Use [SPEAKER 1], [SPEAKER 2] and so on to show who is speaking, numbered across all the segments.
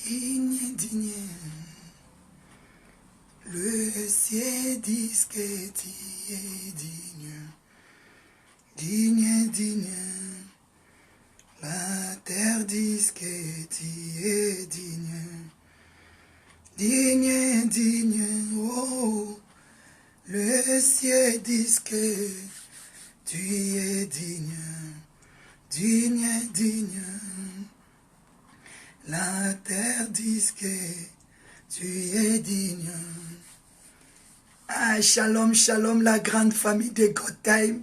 [SPEAKER 1] Digne, digne, le ciel dit que tu es digne. Digne, digne, la terre dit que tu es digne. Digne, digne, oh, le ciel dit que tu es digne. Digne, digne, la terre dit que tu es digne. Ah, shalom, shalom, la grande famille de God Time.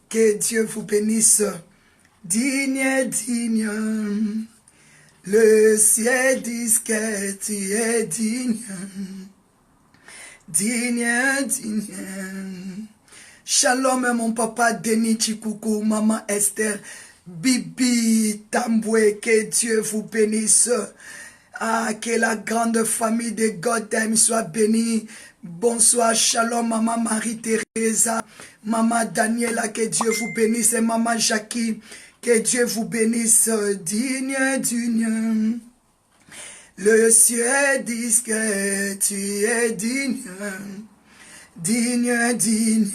[SPEAKER 1] Que Dieu vous bénisse. Digne, digne, le ciel dit que tu es digne. Digne, digne. Shalom, mon papa Denis Chikoukou, maman Esther, Bibi Tamboué, que Dieu vous bénisse. Ah, que la grande famille de God Time soit bénie. Bonsoir, shalom, maman Marie-Thérèse, maman Daniela, que Dieu vous bénisse, et maman Jackie, que Dieu vous bénisse. Digne, digne, le ciel dit que tu es digne. Digne, digne,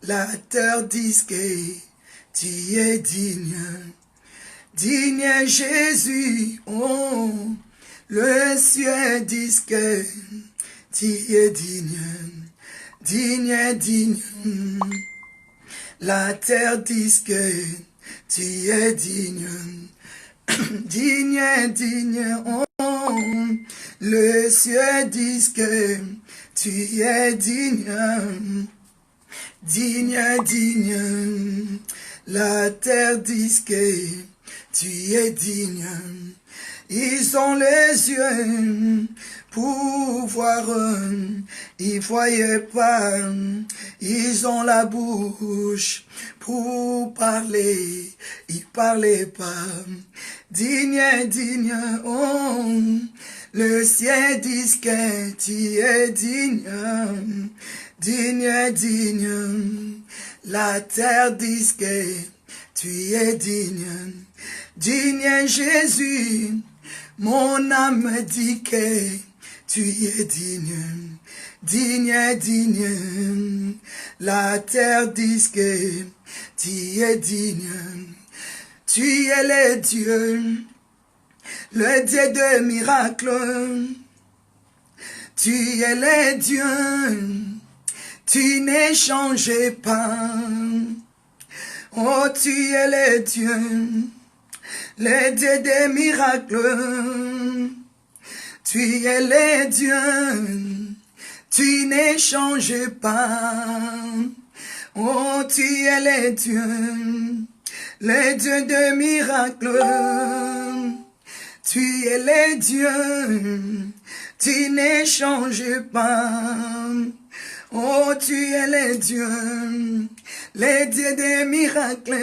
[SPEAKER 1] la terre dit que tu es digne. Digne Jésus, oh, le ciel dit que tu es digne. Digne, digne, la terre dit que tu es digne. Digne, digne, oh, le ciel dit que tu es digne. Digne, digne, la terre dit que tu es digne. Ils ont les yeux pour voir, ils voyaient pas. Ils ont la bouche pour parler, ils parlaient pas. Digne, digne, oh, le ciel dit que tu es digne. Digne, digne, la terre dit que tu es digne. Digne Jésus, mon âme dit que tu es digne. Digne, digne, la terre dit que tu es digne. Tu es le Dieu de miracles. Tu es le Dieu, tu n'es changé pas. Oh, tu es le Dieu des miracles. Tu es le Dieu, tu n'es changé pas. Oh, tu es le Dieu des miracles. Tu es le Dieu, tu n'es changé pas. Oh, tu es le Dieu des miracles.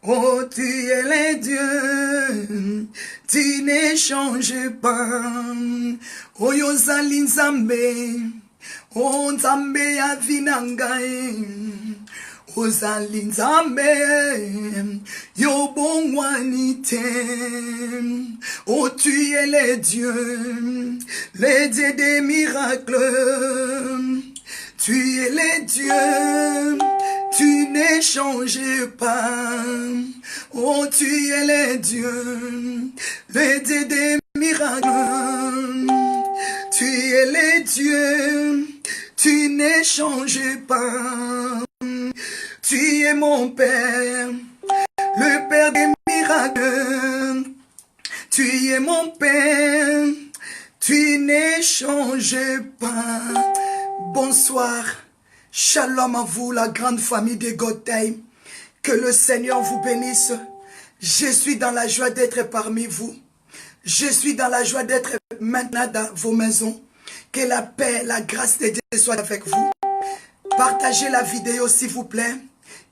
[SPEAKER 1] Oh, tu es le Dieu, tu n'es changé pas. Oh, yozali nzambe, oh nzambe avinangai. Ozali nzambe, yo bongwanite. Oh, tu es le Dieu des miracles. Tu es le Dieu, tu n'es changé pas. Oh, tu es le Dieu des miracles. Tu es le Dieu, tu n'es changé pas. Tu es mon Père, le Père des miracles. Tu es mon Père, tu n'es changé pas. Bonsoir, shalom à vous, la grande famille de God Time. Que le Seigneur vous bénisse. Je suis dans la joie d'être parmi vous. Je suis dans la joie d'être maintenant dans vos maisons. Que la paix, la grâce de Dieu soit avec vous. Partagez la vidéo s'il vous plaît.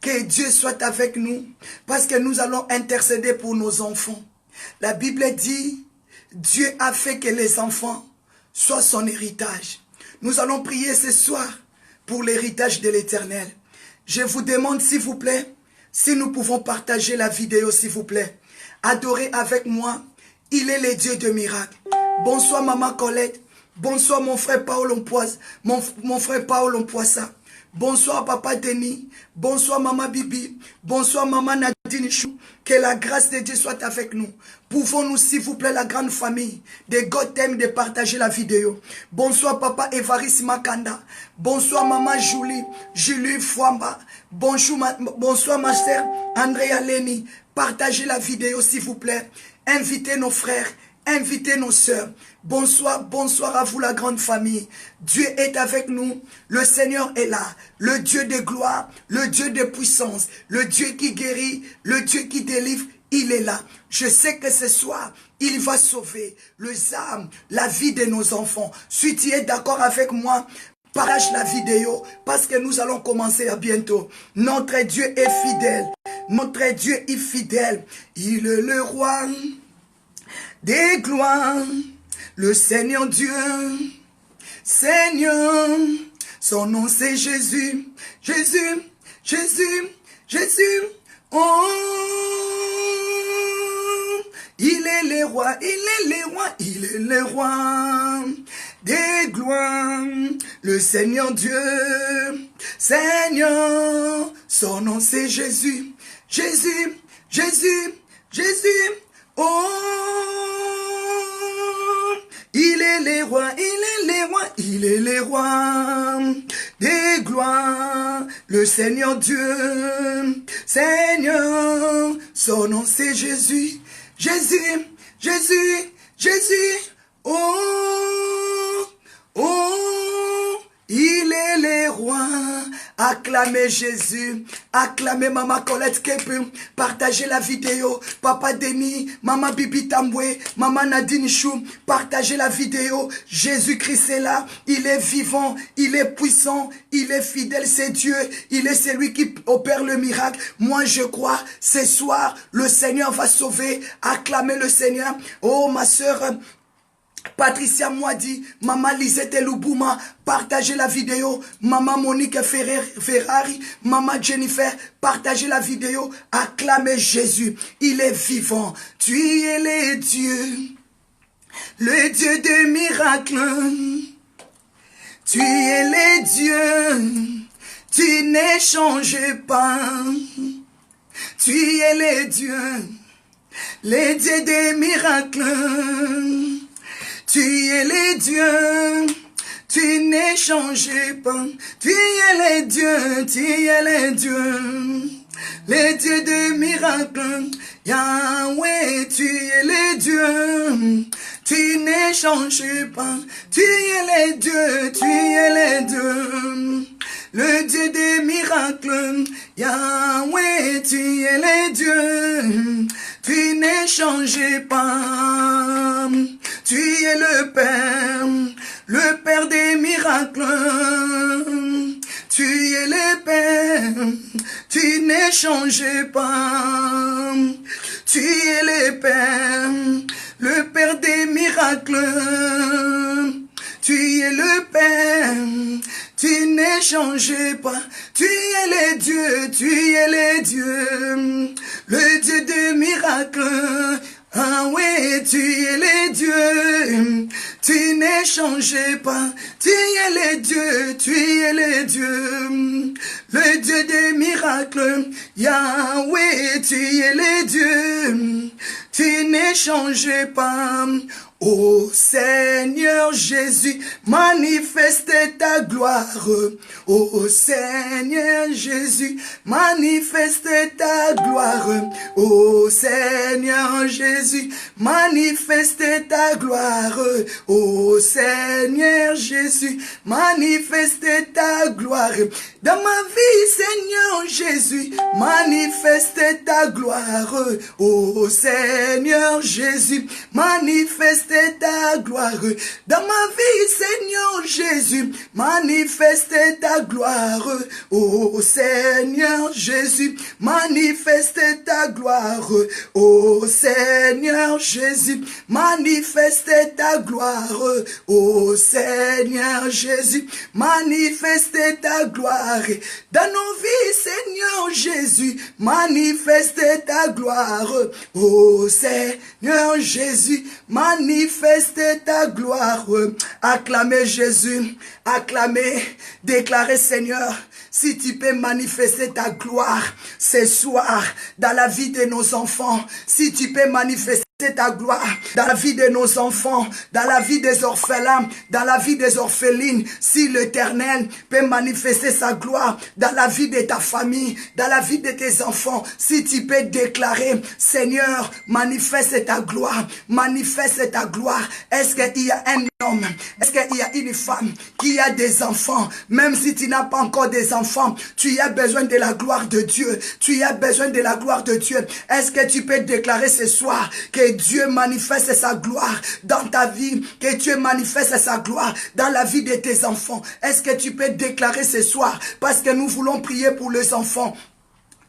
[SPEAKER 1] Que Dieu soit avec nous. Parce que nous allons intercéder pour nos enfants. La Bible dit, Dieu a fait que les enfants soient son héritage. Nous allons prier ce soir pour l'héritage de l'Éternel. Je vous demande s'il vous plaît, Si nous pouvons partager la vidéo, s'il vous plaît. Adorez avec moi. Il est le Dieu de miracles. Bonsoir, maman Colette. Bonsoir, mon frère Paul Ompoise. Mon frère Paul Ompoisa. Bonsoir, papa Denis. Bonsoir, maman Bibi. Bonsoir, maman Nadine Chou. Que la grâce de Dieu soit avec nous. Pouvons-nous, s'il vous plaît, la grande famille de Gotham, de partager la vidéo. Bonsoir, papa Evaris Makanda. Bonsoir, maman Julie Fouamba. Bonsoir, ma sœur Andrea Leni. Partagez la vidéo, s'il vous plaît. Invitez nos frères. Invitez nos sœurs. Bonsoir, bonsoir à vous la grande famille. Dieu est avec nous. Le Seigneur est là. Le Dieu de gloire, le Dieu de puissance, le Dieu qui guérit, le Dieu qui délivre, il est là. Je sais que ce soir, il va sauver les âmes, la vie de nos enfants. Si tu es d'accord avec moi, partage la vidéo parce que nous allons commencer à bientôt. Notre Dieu est fidèle. Notre Dieu est fidèle. Il est le roi des gloires, le Seigneur Dieu, Seigneur, son nom c'est Jésus, Jésus, Jésus, Jésus, oh, il est le roi, il est le roi, il est le roi des gloires, le Seigneur Dieu, Seigneur, son nom c'est Jésus, Jésus, Jésus, Jésus, oh, il est le roi, il est le roi, il est le roi des gloires, le Seigneur Dieu, Seigneur, son nom c'est Jésus, Jésus, Jésus, Jésus, oh, oh, il est le roi. Acclamez Jésus, acclamez Maman Colette Kepe, partagez la vidéo, Papa Denis, Maman Bibi Tamboué, Maman Nadine Chou, partagez la vidéo, Jésus-Christ est là, il est vivant, il est puissant, il est fidèle, c'est Dieu, il est celui qui opère le miracle. Moi je crois, ce soir, le Seigneur va sauver, acclamez le Seigneur. Oh ma soeur Patricia Moadi, Maman Lisette Loubouma, partagez la vidéo. Maman Monique Ferrari, Maman Jennifer, partagez la vidéo. Acclamez Jésus, il est vivant. Tu es le Dieu de miracles. Tu es le Dieu, tu n'échanges pas. Tu es le Dieu des miracles. Tu es le Dieu, tu n'échanges pas. Tu es le Dieu, tu es le Dieu de miracles. Yahweh, tu es le Dieu, tu n'échanges pas. Tu es le Dieu, tu es le Dieu des miracles. Yahweh, tu es le Dieu, tu n'échanges pas. Tu es le Père des miracles. Tu es le Père, tu n'échanges pas. Tu es le Père des miracles. Tu es le Père, tu n'échanges pas. Tu es le Dieu, tu es le Dieu des miracles. Ah oui, tu es le Dieu, tu n'échanges pas. Tu es le Dieu, tu es le Dieu des miracles. Yahweh, tu es le Dieu, tu n'échanges pas. Ô Seigneur Jésus, manifeste ta gloire. Ô Seigneur Jésus, manifeste ta gloire. Ô Seigneur Jésus, manifeste ta gloire. Ô Seigneur Jésus, manifeste ta gloire. Dans ma vie, Seigneur Jésus, manifeste ta gloire. Ô Seigneur Jésus, manifeste manifeste ta gloire. Dans ma vie, Seigneur Jésus, manifeste ta gloire. Oh Seigneur Jésus, manifeste ta gloire. Oh Seigneur Jésus, manifeste ta gloire. Oh Seigneur Jésus, manifeste ta gloire. Dans nos vies, Seigneur Jésus, manifeste ta gloire. Oh Seigneur Jésus, manifeste ta gloire. Acclamez Jésus, acclamez, déclarez Seigneur, si tu peux manifester ta gloire ce soir dans la vie de nos enfants, si tu peux manifester ta gloire dans la vie de nos enfants, dans la vie des orphelins, dans la vie des orphelines, si l'Éternel peut manifester sa gloire dans la vie de ta famille, dans la vie de tes enfants, si tu peux déclarer, Seigneur, manifeste ta gloire, manifeste ta gloire. Est-ce qu'il y a un homme, est-ce qu'il y a une femme qui a des enfants, même si tu n'as pas encore des enfants, tu as besoin de la gloire de Dieu, tu as besoin de la gloire de Dieu. Est-ce que tu peux déclarer ce soir que Dieu manifeste sa gloire dans ta vie, que Dieu manifeste sa gloire dans la vie de tes enfants? Est-ce que tu peux déclarer ce soir, parce que nous voulons prier pour les enfants?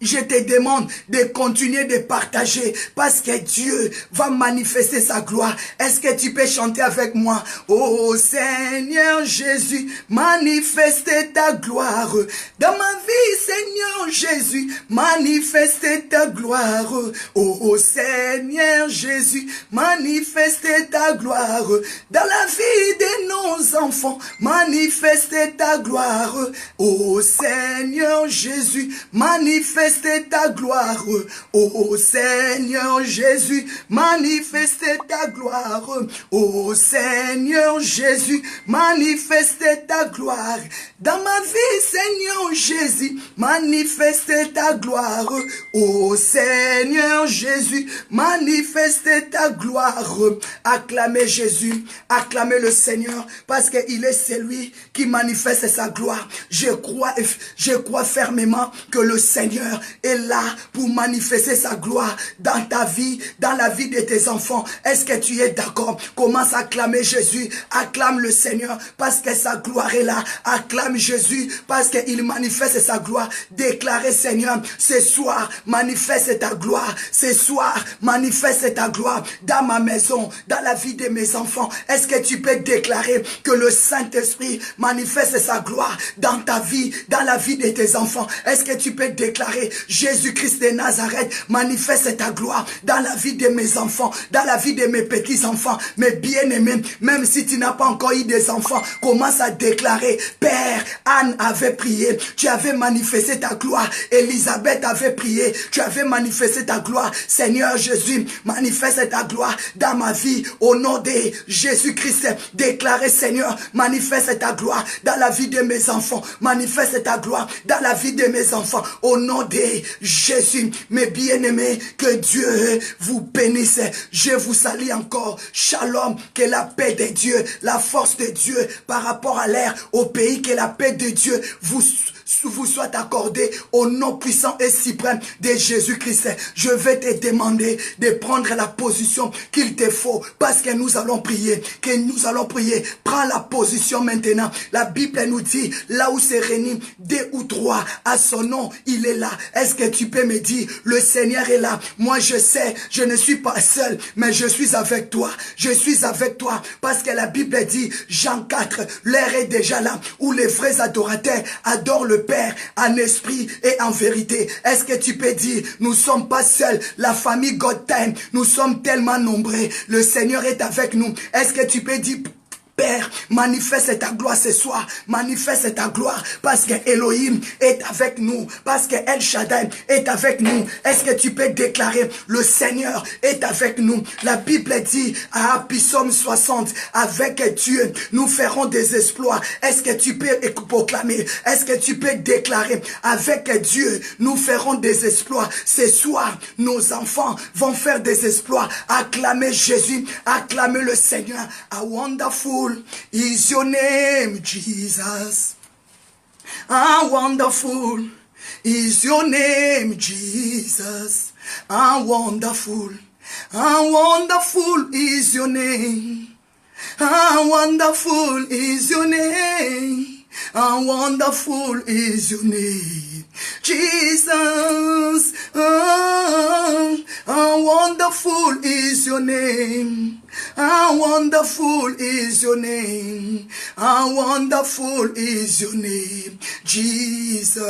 [SPEAKER 1] Je te demande de continuer de partager parce que Dieu va manifester sa gloire. Est-ce que tu peux chanter avec moi? Oh Seigneur Jésus, manifeste ta gloire. Dans ma vie, Seigneur Jésus, manifeste ta gloire. Oh Seigneur Jésus, manifeste ta gloire. Dans la vie de nos enfants, manifeste ta gloire. Oh Seigneur Jésus, manifeste ta gloire. Oh Seigneur Jésus, manifeste ta gloire. Oh Seigneur Jésus, manifeste ta gloire. Dans ma vie, Seigneur Jésus, manifeste ta gloire. Oh Seigneur Jésus, manifeste ta gloire. Acclamez Jésus, acclamez le Seigneur, parce qu'il est celui qui manifeste sa gloire. Je crois fermement que le Seigneur est là pour manifester sa gloire dans ta vie, dans la vie de tes enfants. Est-ce que tu es d'accord? Commence à acclamer Jésus, acclame le Seigneur parce que sa gloire est là. Acclame Jésus parce qu'il manifeste sa gloire. Déclarez Seigneur, ce soir manifeste ta gloire. Ce soir manifeste ta gloire dans ma maison, dans la vie de mes enfants. Est-ce que tu peux déclarer que le Saint-Esprit manifeste sa gloire dans ta vie, dans la vie de tes enfants? Est-ce que tu peux déclarer Jésus-Christ de Nazareth, manifeste ta gloire dans la vie de mes enfants, dans la vie de mes petits-enfants, mes bien-aimés? Même si tu n'as pas encore eu des enfants, commence à déclarer, Père, Anne avait prié, tu avais manifesté ta gloire. Élisabeth avait prié, tu avais manifesté ta gloire. Seigneur Jésus, manifeste ta gloire dans ma vie, au nom de Jésus-Christ. Déclarez Seigneur, manifeste ta gloire dans la vie de mes enfants, manifeste ta gloire dans la vie de mes enfants, au nom de Jésus. Mes bien-aimés, que Dieu vous bénisse. Je vous salue encore. Shalom, que la paix de Dieu, la force de Dieu par rapport à l'air, au pays, que la paix de Dieu vous soit accordée au nom puissant et suprême de Jésus-Christ. Je vais te demander de prendre la position qu'il te faut, parce que nous allons prier, Prends la position maintenant. La Bible nous dit, là où se réunit 2 ou 3 à son nom, il est là. Est-ce que tu peux me dire, le Seigneur est là? Moi je sais, je ne suis pas seul, mais je suis avec toi. Je suis avec toi, parce que la Bible dit, Jean 4, l'heure est déjà là, où les vrais adorateurs adorent le Père en esprit et en vérité. Est-ce que tu peux dire, nous ne sommes pas seuls, la famille God Time, nous sommes tellement nombreux, le Seigneur est avec nous. Est-ce que tu peux dire, Père, manifeste ta gloire ce soir, manifeste ta gloire, parce que Elohim est avec nous, parce que El Shaddai est avec nous. Est-ce que tu peux déclarer, le Seigneur est avec nous? La Bible dit à Psaume 60, avec Dieu, nous ferons des exploits. Est-ce que tu peux proclamer, est-ce que tu peux déclarer, avec Dieu, nous ferons des exploits? Ce soir, nos enfants vont faire des exploits. Acclamez Jésus, acclamez le Seigneur. A wonderful is your name, Jesus. How wonderful is your name, Jesus. How wonderful How wonderful is your name. How wonderful is your name. How wonderful is your name. Jesus. How wonderful is your name. How wonderful is your name. How wonderful is your name, Jesus.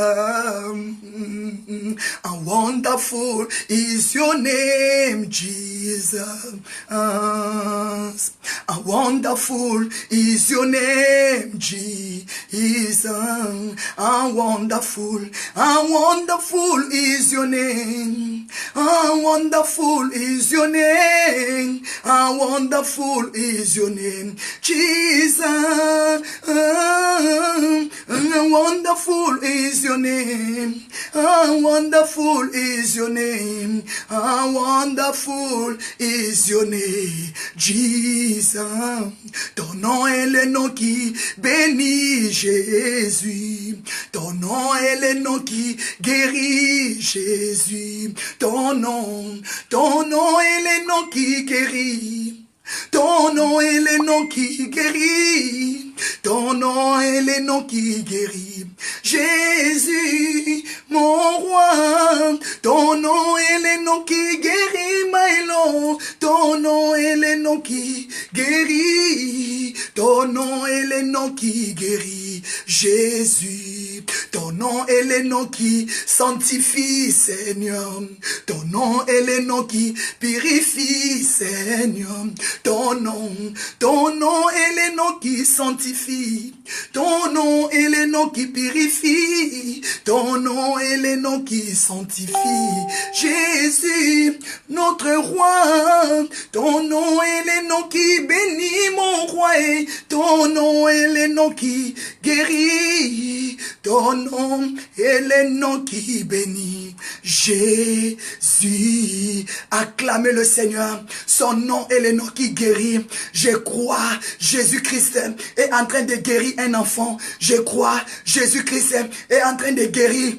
[SPEAKER 1] How wonderful is your name, Jesus. How wonderful is your name, Jesus. How wonderful is your name. How wonderful is your name. How wonderful is your name, Jesus. How wonderful is your name. How wonderful is your name. How wonderful is your name, Jesus. Ton nom est le nom qui bénit, Jésus. Ton nom est le nom qui guérit, Jésus. Ton nom est le nom qui guérit. Ton nom est le nom qui guérit. Ton nom est le nom qui guérit. Jésus, mon roi. Ton nom est le nom qui guérit, my Lord. Ton nom est le nom qui guérit. Ton nom est le nom qui guérit. Jésus, ton nom est le nom qui sanctifie, Seigneur. Ton nom est le nom qui purifie, Seigneur. Ton nom est le nom qui sanctifie. Ton nom est le nom qui purifie. Ton nom est le nom qui sanctifie. Jésus, notre roi. Ton nom est le nom qui bénit, mon roi. Ton nom est le nom qui guérit. Ton nom est le nom qui bénit. Jésus, acclamez le Seigneur. Son nom est le nom qui guérit. Je crois, Jésus-Christ est en train de guérir un enfant. Je crois, Jésus-Christ est en train de guérir,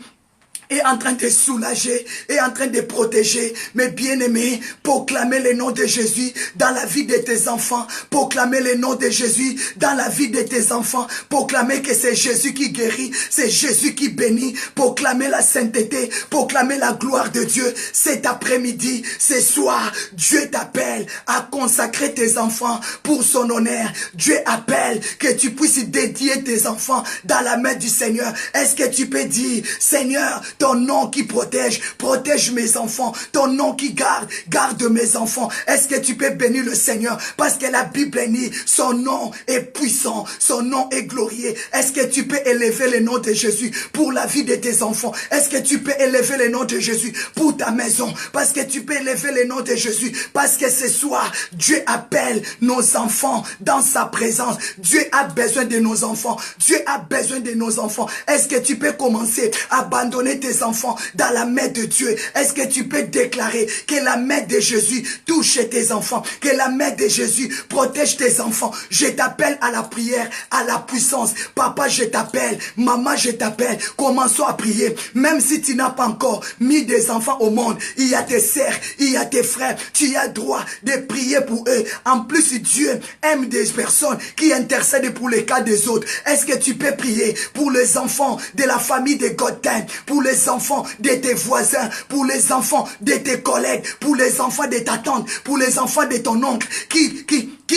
[SPEAKER 1] est en train de soulager, est en train de protéger. Mes bien-aimés, proclamez le nom de Jésus dans la vie de tes enfants. Proclamez le nom de Jésus dans la vie de tes enfants. Proclamez que c'est Jésus qui guérit, c'est Jésus qui bénit. Proclamez la sainteté, proclamez la gloire de Dieu. Cet après-midi, ce soir, Dieu t'appelle à consacrer tes enfants pour son honneur. Dieu appelle que tu puisses dédier tes enfants dans la main du Seigneur. Est-ce que tu peux dire, Seigneur, ton nom qui protège, protège mes enfants. Ton nom qui garde, garde mes enfants. Est-ce que tu peux bénir le Seigneur? Parce que la Bible dit, son nom est puissant, son nom est glorieux. Est-ce que tu peux élever le nom de Jésus pour la vie de tes enfants? Est-ce que tu peux élever le nom de Jésus pour ta maison? Parce que tu peux élever le nom de Jésus. Parce que ce soir, Dieu appelle nos enfants dans sa présence. Dieu a besoin de nos enfants. Dieu a besoin de nos enfants. Est-ce que tu peux commencer à abandonner tes enfants dans la main de Dieu? Est-ce que tu peux déclarer que la main de Jésus touche tes enfants, que la main de Jésus protège tes enfants? Je t'appelle à la prière, à la puissance. Papa, je t'appelle. Maman, je t'appelle. Commençons à prier. Même si tu n'as pas encore mis des enfants au monde, il y a tes sœurs, il y a tes frères. Tu as droit de prier pour eux. En plus, Dieu aime des personnes qui intercèdent pour les cas des autres. Est-ce que tu peux prier pour les enfants de la famille de Godin, pour les enfants de tes voisins, pour les enfants de tes collègues, pour les enfants de ta tante, pour les enfants de ton oncle qui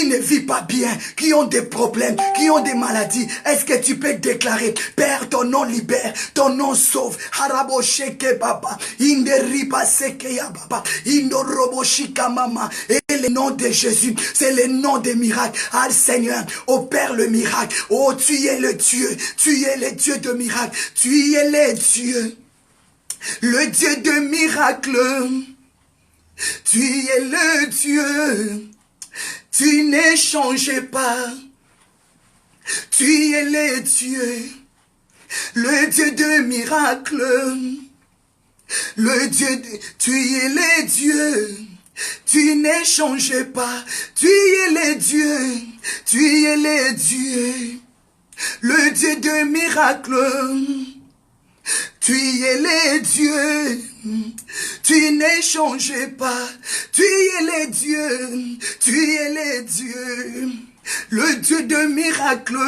[SPEAKER 1] ne vivent pas bien, qui ont des problèmes, qui ont des maladies? Est-ce que tu peux déclarer, Père, ton nom libère, ton nom sauve. Harabosheke baba, inderiba sekeya baba, indoroboshika mama. Et le nom de Jésus, c'est le nom des miracles. Ah Seigneur, opère le miracle. Oh, tu es le Dieu, tu es le Dieu de miracles, tu es le Dieu de miracles. Tu es le Dieu, tu n'es changé pas. Tu es le Dieu de miracles. Tu es le Dieu, tu n'es changé pas. Tu es le Dieu, tu es le Dieu de miracles. Tu es le Dieu, tu n'es changé pas. Tu es le Dieu, tu es le Dieu, le Dieu de miracles.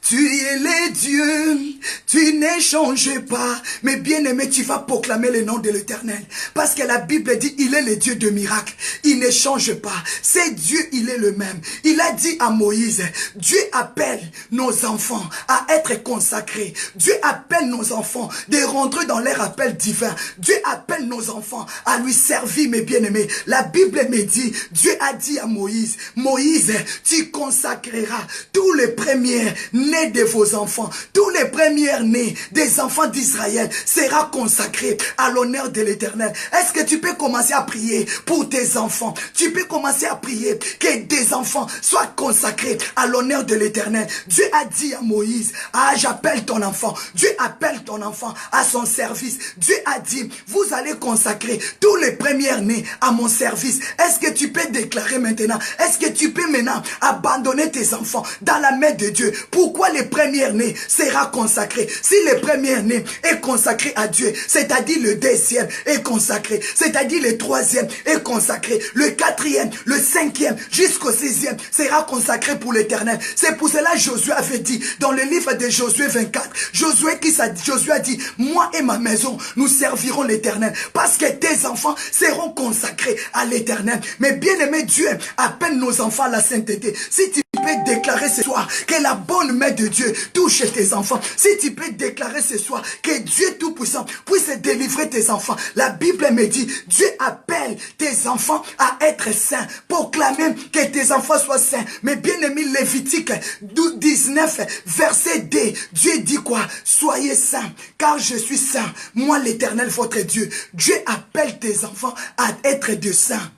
[SPEAKER 1] Tu es le Dieu, tu n'es changé pas. Mais bien-aimé, tu vas proclamer le nom de l'Éternel. Parce que la Bible dit, il est le Dieu de miracles. Il ne change pas. C'est Dieu, il est le même. Il a dit à Moïse, Dieu appelle nos enfants à être consacrés. Dieu appelle nos enfants de rentrer dans leur appel divin. Dieu appelle nos enfants à lui servir, mes bien-aimés. La Bible me dit, Dieu a dit à Moïse, Moïse, tu consacreras tous les premiers nés de vos enfants, tous les premiers nés des enfants d'Israël sera consacré à l'honneur de l'Éternel. Est-ce que tu peux commencer à prier pour tes enfants? Tu peux commencer à prier que tes enfants soient consacrés à l'honneur de l'Éternel. Dieu a dit à Moïse, ah, j'appelle ton enfant. Dieu appelle ton enfant à son service. Dieu a dit, vous allez consacrer tous les premiers nés à mon service. Est-ce que tu peux déclarer maintenant? Est-ce que tu peux maintenant abandonner tes enfants dans la main de Dieu? Pourquoi les premiers-nés sera consacré? Si le premier-né est consacré à Dieu, c'est-à-dire le deuxième est consacré, c'est-à-dire le troisième est consacré, le quatrième, le cinquième, jusqu'au sixième sera consacré pour l'Éternel. C'est pour cela que Josué avait dit, dans le livre de Josué 24, Josué a dit, moi et ma maison, nous servirons l'Éternel, parce que tes enfants seront consacrés à l'Éternel. Mais bien aimé, Dieu appelle nos enfants à la sainteté. Si tu peux déclarer ce soir que la bonne main de Dieu touche tes enfants, si tu peux déclarer ce soir que Dieu Tout-Puissant puisse délivrer tes enfants, la Bible me dit, Dieu appelle tes enfants à être saints, proclamer que tes enfants soient saints. Mais bien aimé, Lévitique 19, verset 2, Dieu dit quoi? Soyez saints, car je suis saint, moi l'Éternel votre Dieu. Dieu appelle tes enfants à être de saints.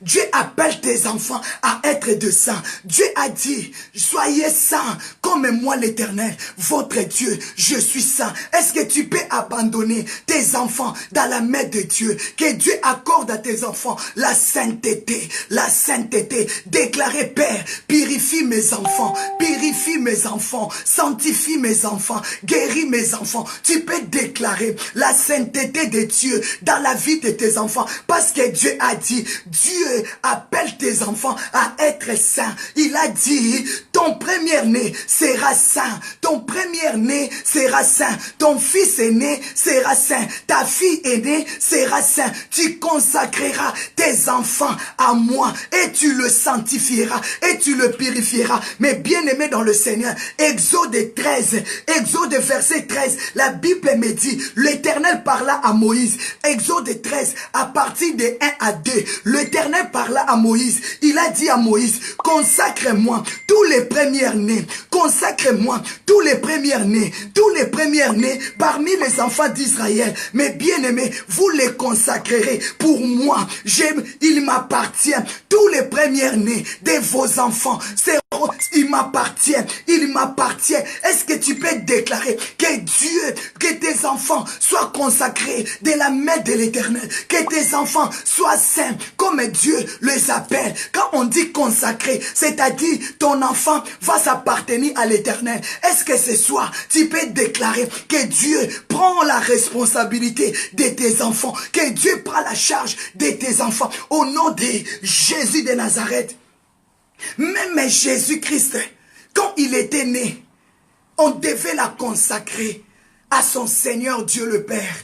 [SPEAKER 1] Dieu appelle tes enfants à être de saints. Dieu a dit, soyez saints comme moi l'Éternel, votre Dieu, je suis saint. Est-ce que tu peux abandonner tes enfants dans la main de Dieu? Que Dieu accorde à tes enfants la sainteté, la sainteté. Déclarez, Père, purifie mes enfants, sanctifie mes enfants, guéris mes enfants. Tu peux déclarer la sainteté de Dieu dans la vie de tes enfants, parce que Dieu a dit, Dieu appelle tes enfants à être saints. Il a dit, ton premier-né sera saint. Ton premier-né sera saint. Ton fils aîné sera saint. Ta fille aînée sera saint. Tu consacreras tes enfants à moi et tu le sanctifieras et tu le purifieras. Mais bien aimé dans le Seigneur, Exode 13, Exode verset 13, la Bible me dit, l'Éternel parla à Moïse. Exode 13, à partir de 1 à 2, l'Éternel parla à Moïse. Il a dit à Moïse, consacre-moi tous les premiers-nés, consacre-moi tous les premiers-nés, parmi les enfants d'Israël. Mais bien aimés, vous les consacrerez pour moi. Il m'appartient. Tous les premiers-nés de vos enfants, il m'appartient. Est-ce que tu peux déclarer que Dieu, que tes enfants soient consacrés de la main de l'Éternel, que tes enfants soient saints comme Dieu les appelle? Quand on dit consacré, c'est-à-dire ton enfant va s'appartenir à l'Éternel. Est-ce que ce soir, tu peux déclarer que Dieu prend la responsabilité de tes enfants, que Dieu prend la charge de tes enfants au nom de Jésus de Nazareth? Même Jésus-Christ, quand il était né, on devait la consacrer à son Seigneur Dieu le Père.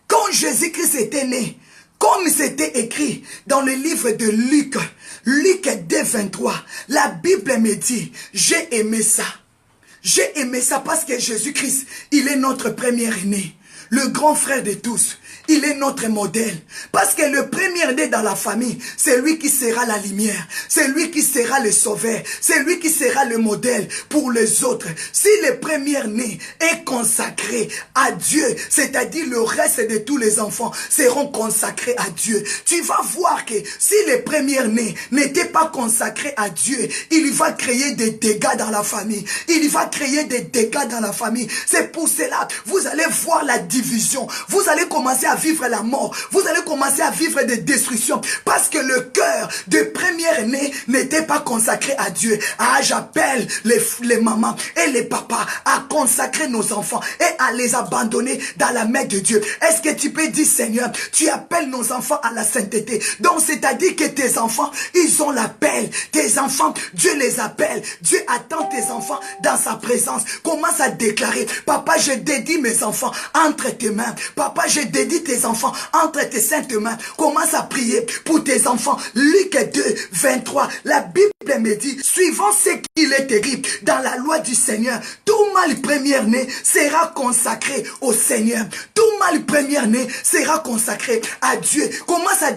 [SPEAKER 1] Quand Jésus-Christ était né, comme c'était écrit dans le livre de Luc, Luc 2, 23, la Bible me dit, j'ai aimé ça. J'ai aimé ça parce que Jésus-Christ, il est notre premier-né, le grand frère de tous. Il est notre modèle. Parce que le premier-né dans la famille, c'est lui qui sera la lumière. C'est lui qui sera le sauveur. C'est lui qui sera le modèle pour les autres. Si le premier-né est consacré à Dieu, c'est-à-dire le reste de tous les enfants seront consacrés à Dieu. Tu vas voir que si le premier-né n'était pas consacré à Dieu, il va créer des dégâts dans la famille. Il va créer des dégâts dans la famille. C'est pour cela, vous allez voir la différence division. Vous allez commencer à vivre la mort. Vous allez commencer à vivre des destructions. Parce que le cœur de première-né n'était pas consacré à Dieu. Ah, j'appelle les mamans et les papas à consacrer nos enfants et à les abandonner dans la main de Dieu. Est-ce que tu peux dire, Seigneur, tu appelles nos enfants à la sainteté? Donc, c'est-à-dire que tes enfants, ils ont l'appel. Tes enfants, Dieu les appelle. Dieu attend tes enfants dans sa présence. Commence à déclarer, papa, je dédie mes enfants entre tes mains. Papa, je dédie tes enfants entre tes saintes mains. Commence à prier pour tes enfants. Luc 2, 23. La Bible me dit, suivant ce qu'il est terrible dans la loi du Seigneur, tout mâle premier-né sera consacré au Seigneur. Tout mâle premier-né sera consacré à Dieu. Commence à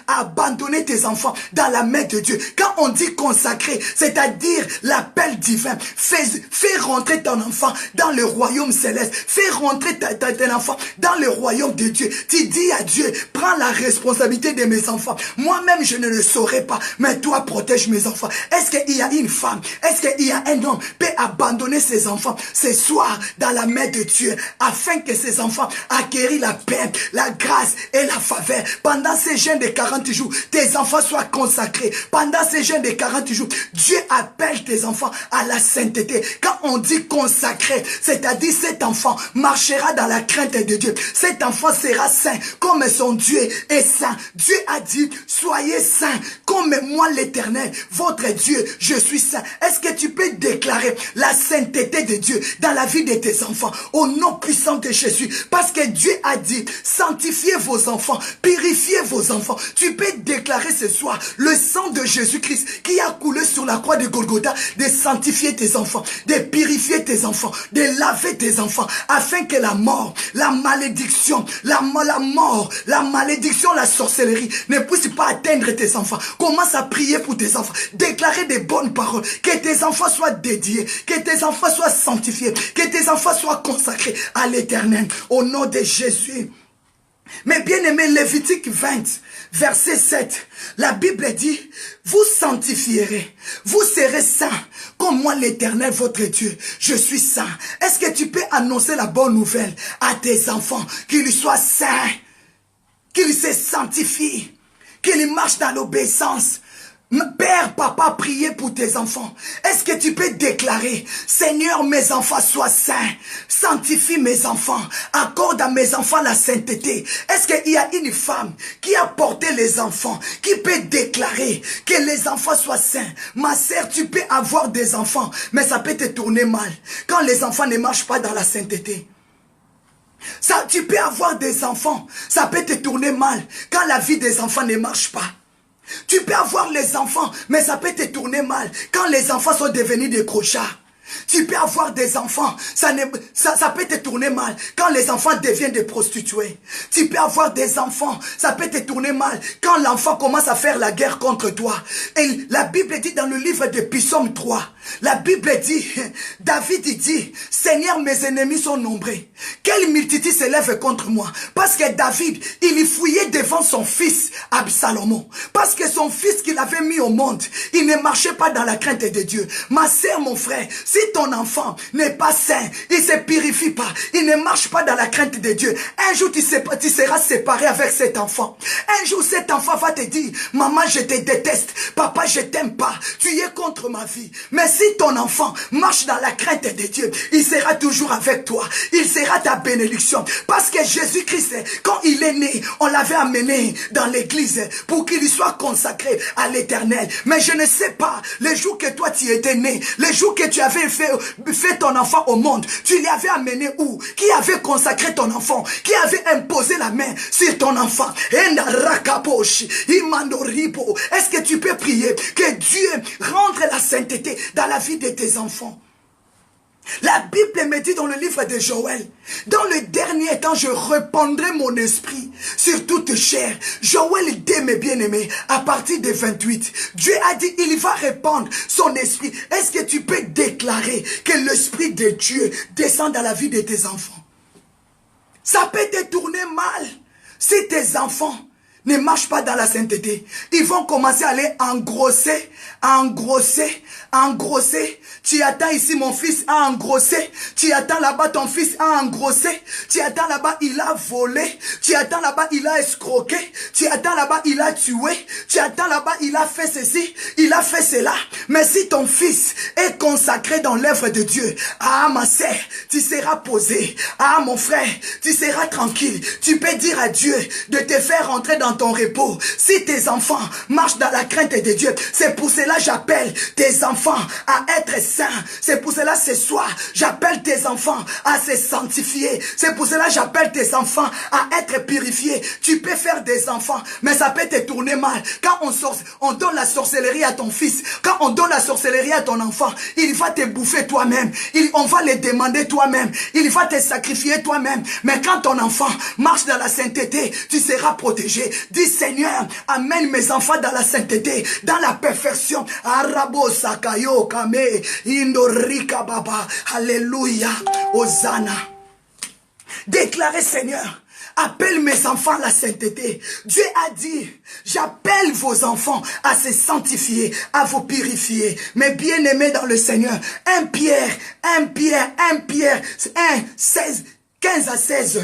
[SPEAKER 1] abandonner tes enfants dans la main de Dieu. Quand on dit consacré, c'est-à-dire l'appel divin. Fais rentrer ton enfant dans le royaume céleste. Fais rentrer ton enfant dans le royaume de Dieu. Tu dis à Dieu, prends la responsabilité de mes enfants. Moi-même, je ne le saurais pas, mais toi, protège mes enfants. Est-ce qu'il y a une femme, est-ce qu'il y a un homme peut abandonner ses enfants ce soir dans la main de Dieu afin que ses enfants acquérissent la paix, la grâce et la faveur. Pendant ces jeûnes de 40 jours, tes enfants soient consacrés. Pendant ces jeûnes de 40 jours, Dieu appelle tes enfants à la sainteté. Quand on dit consacré, c'est-à-dire cet enfant marchera dans la crainte de Dieu. Cet enfant sera saint comme son Dieu est saint. Dieu a dit, soyez saints comme moi l'Éternel, votre Dieu, je suis saint. Est-ce que tu peux déclarer la sainteté de Dieu dans la vie de tes enfants au nom puissant de Jésus? Parce que Dieu a dit, sanctifiez vos enfants, purifiez vos enfants. Tu peux déclarer ce soir le sang de Jésus-Christ qui a coulé sur la croix de Golgotha, de sanctifier tes enfants, de purifier tes enfants, de laver tes enfants, afin que la mort, la malédiction, la mort, la malédiction, la sorcellerie ne puisse pas atteindre tes enfants. Commence à prier pour tes enfants. Déclarer des bonnes paroles. Que tes enfants soient dédiés. Que tes enfants soient sanctifiés. Que tes enfants soient consacrés à l'Éternel. Au nom de Jésus. Mais bien aimé, Lévitique 20, verset 7, la Bible dit, vous sanctifierez, vous serez saints, comme moi l'Éternel, votre Dieu, je suis saint. Est-ce que tu peux annoncer la bonne nouvelle à tes enfants, qu'ils soient saints, qu'ils se sanctifient, qu'ils marchent dans l'obéissance? Père, papa, priez pour tes enfants. Est-ce que tu peux déclarer, Seigneur, mes enfants soient saints, sanctifie mes enfants, accorde à mes enfants la sainteté. Est-ce qu'il y a une femme qui a porté les enfants, qui peut déclarer que les enfants soient saints? Ma sœur, tu peux avoir des enfants, mais ça peut te tourner mal quand les enfants ne marchent pas dans la sainteté. Ça, tu peux avoir des enfants, ça peut te tourner mal quand la vie des enfants ne marche pas. Tu peux avoir les enfants, mais ça peut te tourner mal quand les enfants sont devenus des crochards. Tu peux avoir des enfants, ça peut te tourner mal quand les enfants deviennent des prostituées. Tu peux avoir des enfants, ça peut te tourner mal quand l'enfant commence à faire la guerre contre toi. Et la Bible dit dans le livre de Psaume 3, la Bible dit, David dit, Seigneur, mes ennemis sont nombreux. Quelle multitude s'élève contre moi? Parce que David, il y fouillait devant son fils Absalom. Parce que son fils qu'il avait mis au monde, il ne marchait pas dans la crainte de Dieu. Ma sœur, mon frère, si ton enfant n'est pas saint, il ne se purifie pas, il ne marche pas dans la crainte de Dieu, un jour tu seras séparé avec cet enfant. Un jour cet enfant va te dire, maman je te déteste, papa je t'aime pas, tu es contre ma vie. Mais si ton enfant marche dans la crainte de Dieu, il sera toujours avec toi, il sera ta bénédiction. Parce que Jésus-Christ, quand il est né, on l'avait amené dans l'église pour qu'il soit consacré à l'Éternel. Mais je ne sais pas, le jour que toi tu étais né, le jour que tu avais fait ton enfant au monde, tu l'avais amené où? Qui avait consacré ton enfant? Qui avait imposé la main sur ton enfant? Est-ce que tu peux prier que Dieu rentre la sainteté dans la vie de tes enfants? La Bible me dit dans le livre de Joël, dans le dernier temps, je répandrai mon esprit sur toute chair. Joël 2, mes bien-aimés, à partir de 28, Dieu a dit, il va répandre son esprit. Est-ce que tu peux déclarer que l'esprit de Dieu descend dans la vie de tes enfants? Ça peut te tourner mal si tes enfants ne marchent pas dans la sainteté, ils vont commencer à aller engrosser, engrosser, engrosser. Tu attends ici, mon fils a engrossé. Tu attends là-bas, ton fils a engrossé. Tu attends là-bas, il a volé. Tu attends là-bas, il a escroqué. Tu attends là-bas, il a tué. Tu attends là-bas, il a fait ceci, il a fait cela. Mais si ton fils est consacré dans l'œuvre de Dieu, ah ma sœur, tu seras posé. Ah mon frère, tu seras tranquille. Tu peux dire à Dieu de te faire rentrer dans ton repos. Si tes enfants marchent dans la crainte de Dieu, c'est pour cela que j'appelle tes enfants à être saints. C'est pour cela ce soir, j'appelle tes enfants à se sanctifier. C'est pour cela que j'appelle tes enfants à être purifiés. Tu peux faire des enfants, mais ça peut te tourner mal. Quand on donne la sorcellerie à ton fils, quand on donne la sorcellerie à ton enfant, il va te bouffer toi-même. On va le demander toi-même. Il va te sacrifier toi-même. Mais quand ton enfant marche dans la sainteté, tu seras protégé. Dis Seigneur, amène mes enfants dans la sainteté, dans la perfection. Arabo sakayo kame indorika baba. Alléluia. Hosanna. Déclarez Seigneur, appelle mes enfants à la sainteté. Dieu a dit, j'appelle vos enfants à se sanctifier, à vous purifier. Mes bien-aimés dans le Seigneur, 1 Pierre, 16, 15 à 16.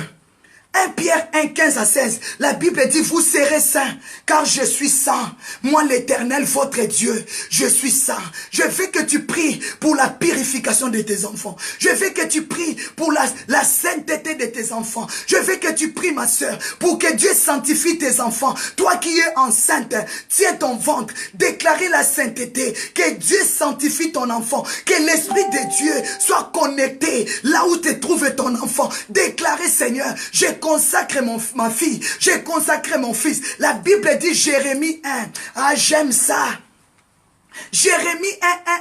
[SPEAKER 1] 1 Pierre 1, 15 à 16, la Bible dit, vous serez saints, car je suis saint. Moi, l'Éternel, votre Dieu, je suis saint. Je veux que tu pries pour la purification de tes enfants. Je veux que tu pries pour la sainteté de tes enfants. Je veux que tu pries, ma soeur, pour que Dieu sanctifie tes enfants. Toi qui es enceinte, tiens ton ventre, déclarez la sainteté, que Dieu sanctifie ton enfant, que l'Esprit de Dieu soit connecté là où te trouve ton enfant. Déclarez, Seigneur, je consacre ma fille, j'ai consacré mon fils. La Bible dit Jérémie 1. Ah, j'aime ça. Jérémie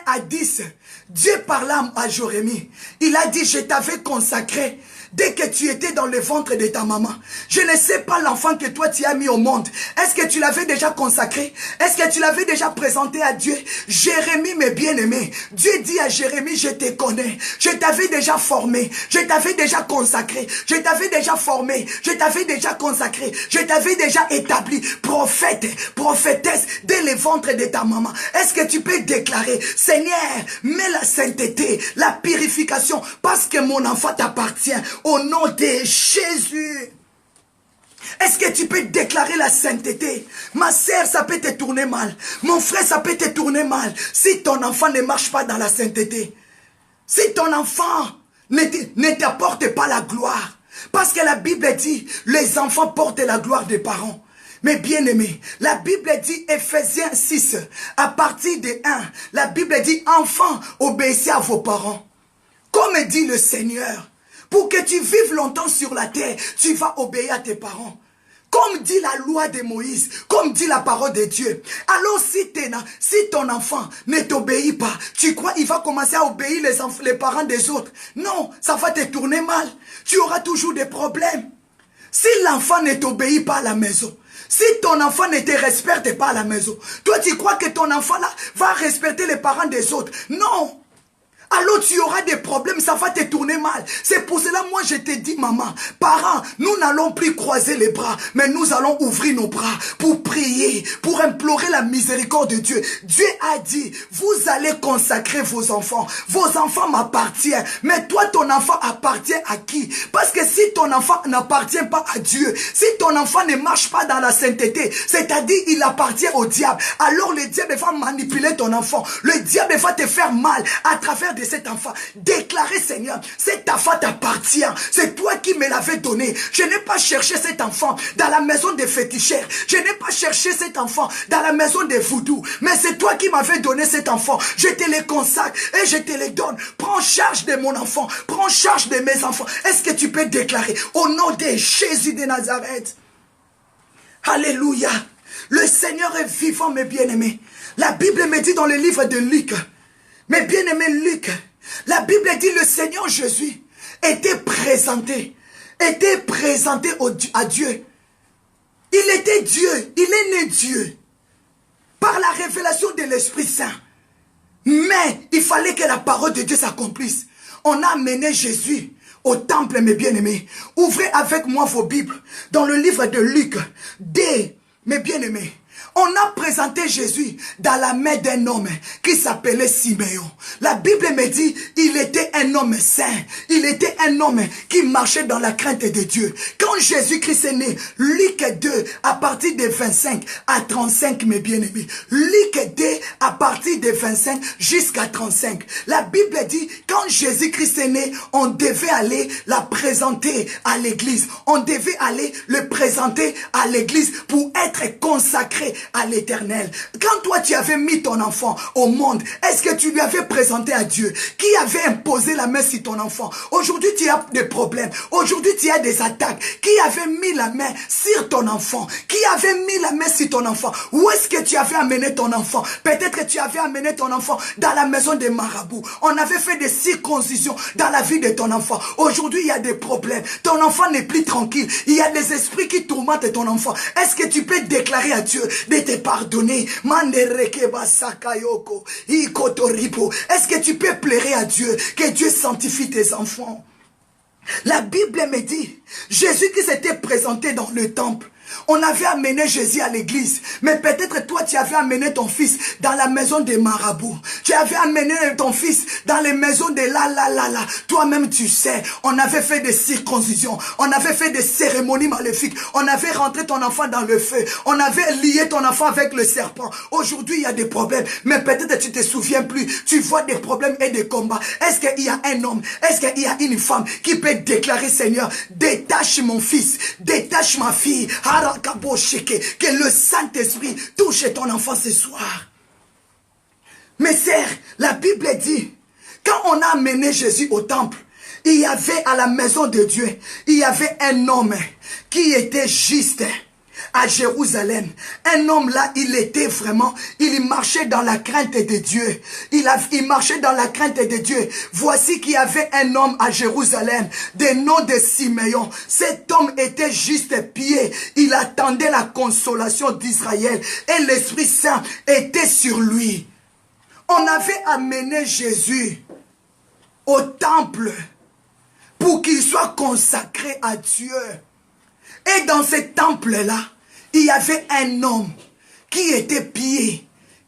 [SPEAKER 1] 1, 1 à 10. Dieu parla à Jérémie. Il a dit, je t'avais consacré dès que tu étais dans le ventre de ta maman. Je ne sais pas l'enfant que toi tu as mis au monde. Est-ce que tu l'avais déjà consacré? Est-ce que tu l'avais déjà présenté à Dieu? Jérémie, mes bien-aimés, Dieu dit à Jérémie, je te connais. Je t'avais déjà formé. Je t'avais déjà consacré. Je t'avais déjà formé. Je t'avais déjà consacré. Je t'avais déjà établi prophète, prophétesse dès le ventre de ta maman. Est-ce que tu peux déclarer, Seigneur, mets la sainteté, la purification, parce que mon enfant t'appartient. Au nom de Jésus. Est-ce que tu peux déclarer la sainteté? Ma sœur, ça peut te tourner mal. Mon frère, ça peut te tourner mal. Si ton enfant ne marche pas dans la sainteté. Si ton enfant ne t'apporte pas la gloire. Parce que la Bible dit, les enfants portent la gloire des parents. Mais bien aimés, la Bible dit, Ephésiens 6, à partir de 1, la Bible dit, enfants, obéissez à vos parents. Comme dit le Seigneur, pour que tu vives longtemps sur la terre, tu vas obéir à tes parents. Comme dit la loi de Moïse, comme dit la parole de Dieu. Alors si ton enfant ne t'obéit pas, tu crois qu'il va commencer à obéir les parents des autres? Non, ça va te tourner mal. Tu auras toujours des problèmes. Si l'enfant ne t'obéit pas à la maison, si ton enfant ne te respecte pas à la maison, toi tu crois que ton enfant là va respecter les parents des autres? Non. Alors tu auras des problèmes, ça va te tourner mal. C'est pour cela, moi je te dis, maman, parents, nous n'allons plus croiser les bras, mais nous allons ouvrir nos bras pour prier, pour implorer la miséricorde de Dieu. Dieu a dit, vous allez consacrer vos enfants. Vos enfants m'appartiennent. Mais toi, ton enfant appartient à qui? Parce que si ton enfant n'appartient pas à Dieu, si ton enfant ne marche pas dans la sainteté, c'est-à-dire il appartient au diable, alors le diable va manipuler ton enfant. Le diable va te faire mal à travers de cet enfant. Déclarez, Seigneur, cet enfant t'appartient. C'est toi qui me l'avais donné. Je n'ai pas cherché cet enfant dans la maison des féticheurs. Je n'ai pas cherché cet enfant dans la maison des voodoo. Mais c'est toi qui m'avais donné cet enfant. Je te le consacre et je te le donne. Prends charge de mon enfant. Prends charge de mes enfants. Est-ce que tu peux déclarer au nom de Jésus de Nazareth? Alléluia. Le Seigneur est vivant, mes bien-aimés. La Bible me dit dans le livre de Luc, mes bien-aimés, Luc, la Bible dit le Seigneur Jésus était présenté à Dieu. Il était Dieu, il est né Dieu par la révélation de l'Esprit Saint. Mais il fallait que la parole de Dieu s'accomplisse. On a amené Jésus au temple, mes bien-aimés. Ouvrez avec moi vos Bibles dans le livre de Luc, dès Mes bien-aimés, on a présenté Jésus dans la main d'un homme qui s'appelait Siméon. La Bible me dit, il était un homme saint. Il était un homme qui marchait dans la crainte de Dieu. Quand Jésus-Christ est né, Luc 2, à partir de 25 à 35, mes bien-aimés. Luc 2, à partir de 25 jusqu'à 35. La Bible dit, quand Jésus-Christ est né, on devait aller la présenter à l'église. On devait aller le présenter à l'église pour être consacré à l'Éternel. Quand toi tu avais mis ton enfant au monde, est-ce que tu lui avais présenté à Dieu? Qui avait imposé la main sur ton enfant? Aujourd'hui tu as des problèmes. Aujourd'hui tu as des attaques. Qui avait mis la main sur ton enfant? Qui avait mis la main sur ton enfant? Où est-ce que tu avais amené ton enfant? Peut-être que tu avais amené ton enfant dans la maison des marabouts. On avait fait des circoncisions dans la vie de ton enfant. Aujourd'hui il y a des problèmes. Ton enfant n'est plus tranquille. Il y a des esprits qui tourmentent ton enfant. Est-ce que tu peux déclarer à Dieu de te pardonner? Est-ce que tu peux pleurer à Dieu que Dieu sanctifie tes enfants? La Bible me dit, Jésus qui s'était présenté dans le temple, on avait amené Jésus à l'église. Mais peut-être toi, tu avais amené ton fils dans la maison des marabouts. Tu avais amené ton fils dans les maisons de la. Toi-même, tu sais, on avait fait des circoncisions. On avait fait des cérémonies maléfiques. On avait rentré ton enfant dans le feu. On avait lié ton enfant avec le serpent. Aujourd'hui, il y a des problèmes. Mais peut-être tu ne te souviens plus. Tu vois des problèmes et des combats. Est-ce qu'il y a un homme? Est-ce qu'il y a une femme qui peut déclarer, Seigneur, détache mon fils, détache ma fille, que le Saint-Esprit touche ton enfant ce soir. Mes sœurs, la Bible dit, quand on a amené Jésus au temple, il y avait à la maison de Dieu, il y avait un homme qui était juste à Jérusalem. Un homme là, il était vraiment, il marchait dans la crainte de Dieu. Il marchait dans la crainte de Dieu. Voici qu'il y avait un homme à Jérusalem, de nom de Siméon. Cet homme était juste pied. Il attendait la consolation d'Israël et l'Esprit Saint était sur lui. On avait amené Jésus au temple pour qu'il soit consacré à Dieu. Et dans ce temple-là, il y avait un homme qui était pieux,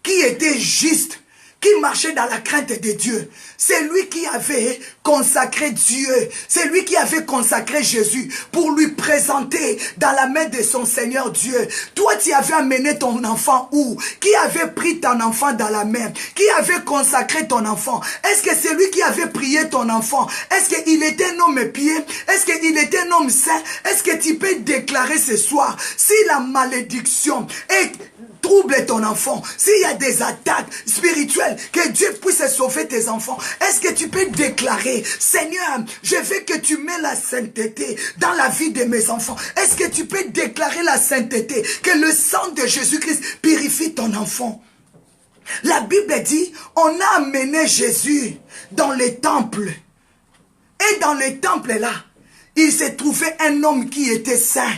[SPEAKER 1] qui était juste, qui marchait dans la crainte de Dieu. C'est lui qui avait consacré Dieu. C'est lui qui avait consacré Jésus pour lui présenter dans la main de son Seigneur Dieu. Toi, tu avais amené ton enfant où? Qui avait pris ton enfant dans la main? Qui avait consacré ton enfant? Est-ce que c'est lui qui avait prié ton enfant? Est-ce qu'il était un homme pieux? Est-ce qu'il était un homme saint? Est-ce que tu peux déclarer ce soir, si la malédiction est trouble ton enfant, s'il y a des attaques spirituelles, que Dieu puisse sauver tes enfants, est-ce que tu peux déclarer, Seigneur, je veux que tu mets la sainteté dans la vie de mes enfants? Est-ce que tu peux déclarer la sainteté, que le sang de Jésus-Christ purifie ton enfant? La Bible dit, on a amené Jésus dans les temples. Et dans les temples là, il se trouvait un homme qui était saint,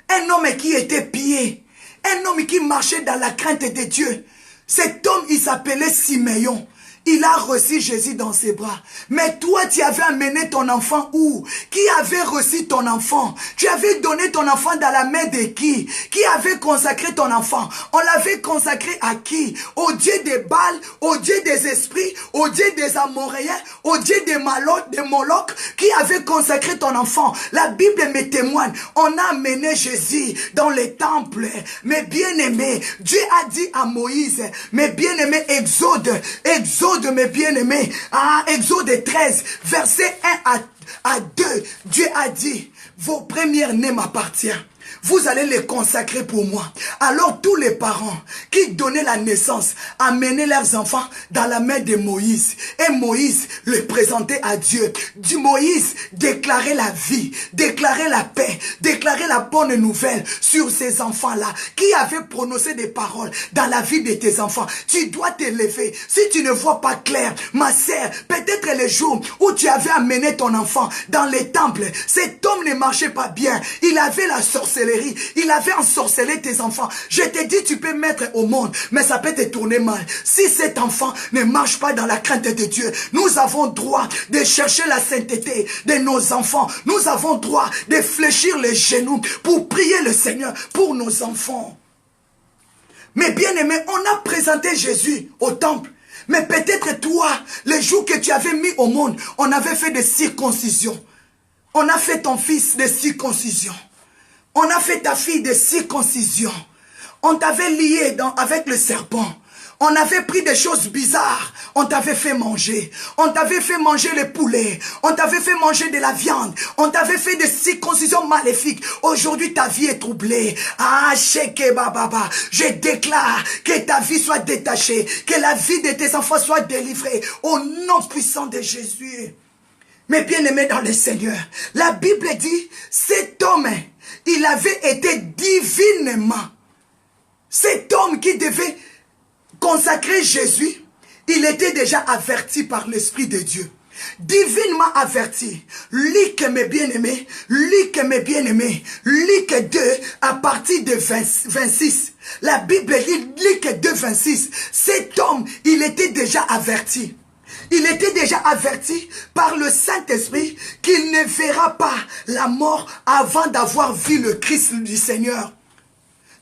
[SPEAKER 1] un homme qui était pieux, un homme qui marchait dans la crainte de Dieu. Cet homme, il s'appelait Siméon. Il a reçu Jésus dans ses bras. Mais toi, tu avais amené ton enfant où? Qui avait reçu ton enfant? Tu avais donné ton enfant dans la main de qui? Qui avait consacré ton enfant? On l'avait consacré à qui? Au Dieu des Baals, au Dieu des esprits, au Dieu des Amoréens, au Dieu des Moloch, qui avait consacré ton enfant. La Bible me témoigne. On a amené Jésus dans les temples. Mais bien-aimé, Dieu a dit à Moïse, mais bien-aimé, Exode de mes bien-aimés, Exode 13, verset 1 à 2, Dieu a dit, vos premiers-nés m'appartiennent. Vous allez les consacrer pour moi. Alors tous les parents qui donnaient la naissance amenaient leurs enfants dans la main de Moïse. Et Moïse les présentait à Dieu. Moïse déclarait la vie, déclarait la paix, déclarait la bonne nouvelle sur ces enfants-là qui avaient prononcé des paroles dans la vie de tes enfants. Tu dois te lever. Si tu ne vois pas clair, ma sœur, peut-être les jours où tu avais amené ton enfant dans les temples, cet homme ne marchait pas bien. Il avait la sorcellerie. sorcellerie. Il avait ensorcelé tes enfants. Je te dis, tu peux mettre au monde, mais ça peut te tourner mal. Si cet enfant ne marche pas dans la crainte de Dieu, nous avons droit de chercher la sainteté de nos enfants. Nous avons droit de fléchir les genoux pour prier le Seigneur pour nos enfants. Mais bien aimé, on a présenté Jésus au temple. Mais peut-être toi, le jour que tu avais mis au monde, on avait fait des circoncisions. On a fait ton fils de circoncision. On a fait ta fille de circoncision. On t'avait lié avec le serpent. On avait pris des choses bizarres. On t'avait fait manger. On t'avait fait manger le poulet. On t'avait fait manger de la viande. On t'avait fait des circoncisions maléfiques. Aujourd'hui, ta vie est troublée. Ah, Sheke Baba. Je déclare que ta vie soit détachée. Que la vie de tes enfants soit délivrée. Au nom puissant de Jésus. Mais bien aimé dans le Seigneur, la Bible dit, cet homme, il avait été divinement. Cet homme qui devait consacrer Jésus, il était déjà averti par l'Esprit de Dieu. Divinement averti. Luc, mes bien-aimés, Luc, mes bien-aimés, Luc 2, à partir de 26. La Bible dit, Luc 2, 26. Cet homme, il était déjà averti. Il était déjà averti par le Saint-Esprit qu'il ne verra pas la mort avant d'avoir vu le Christ du Seigneur.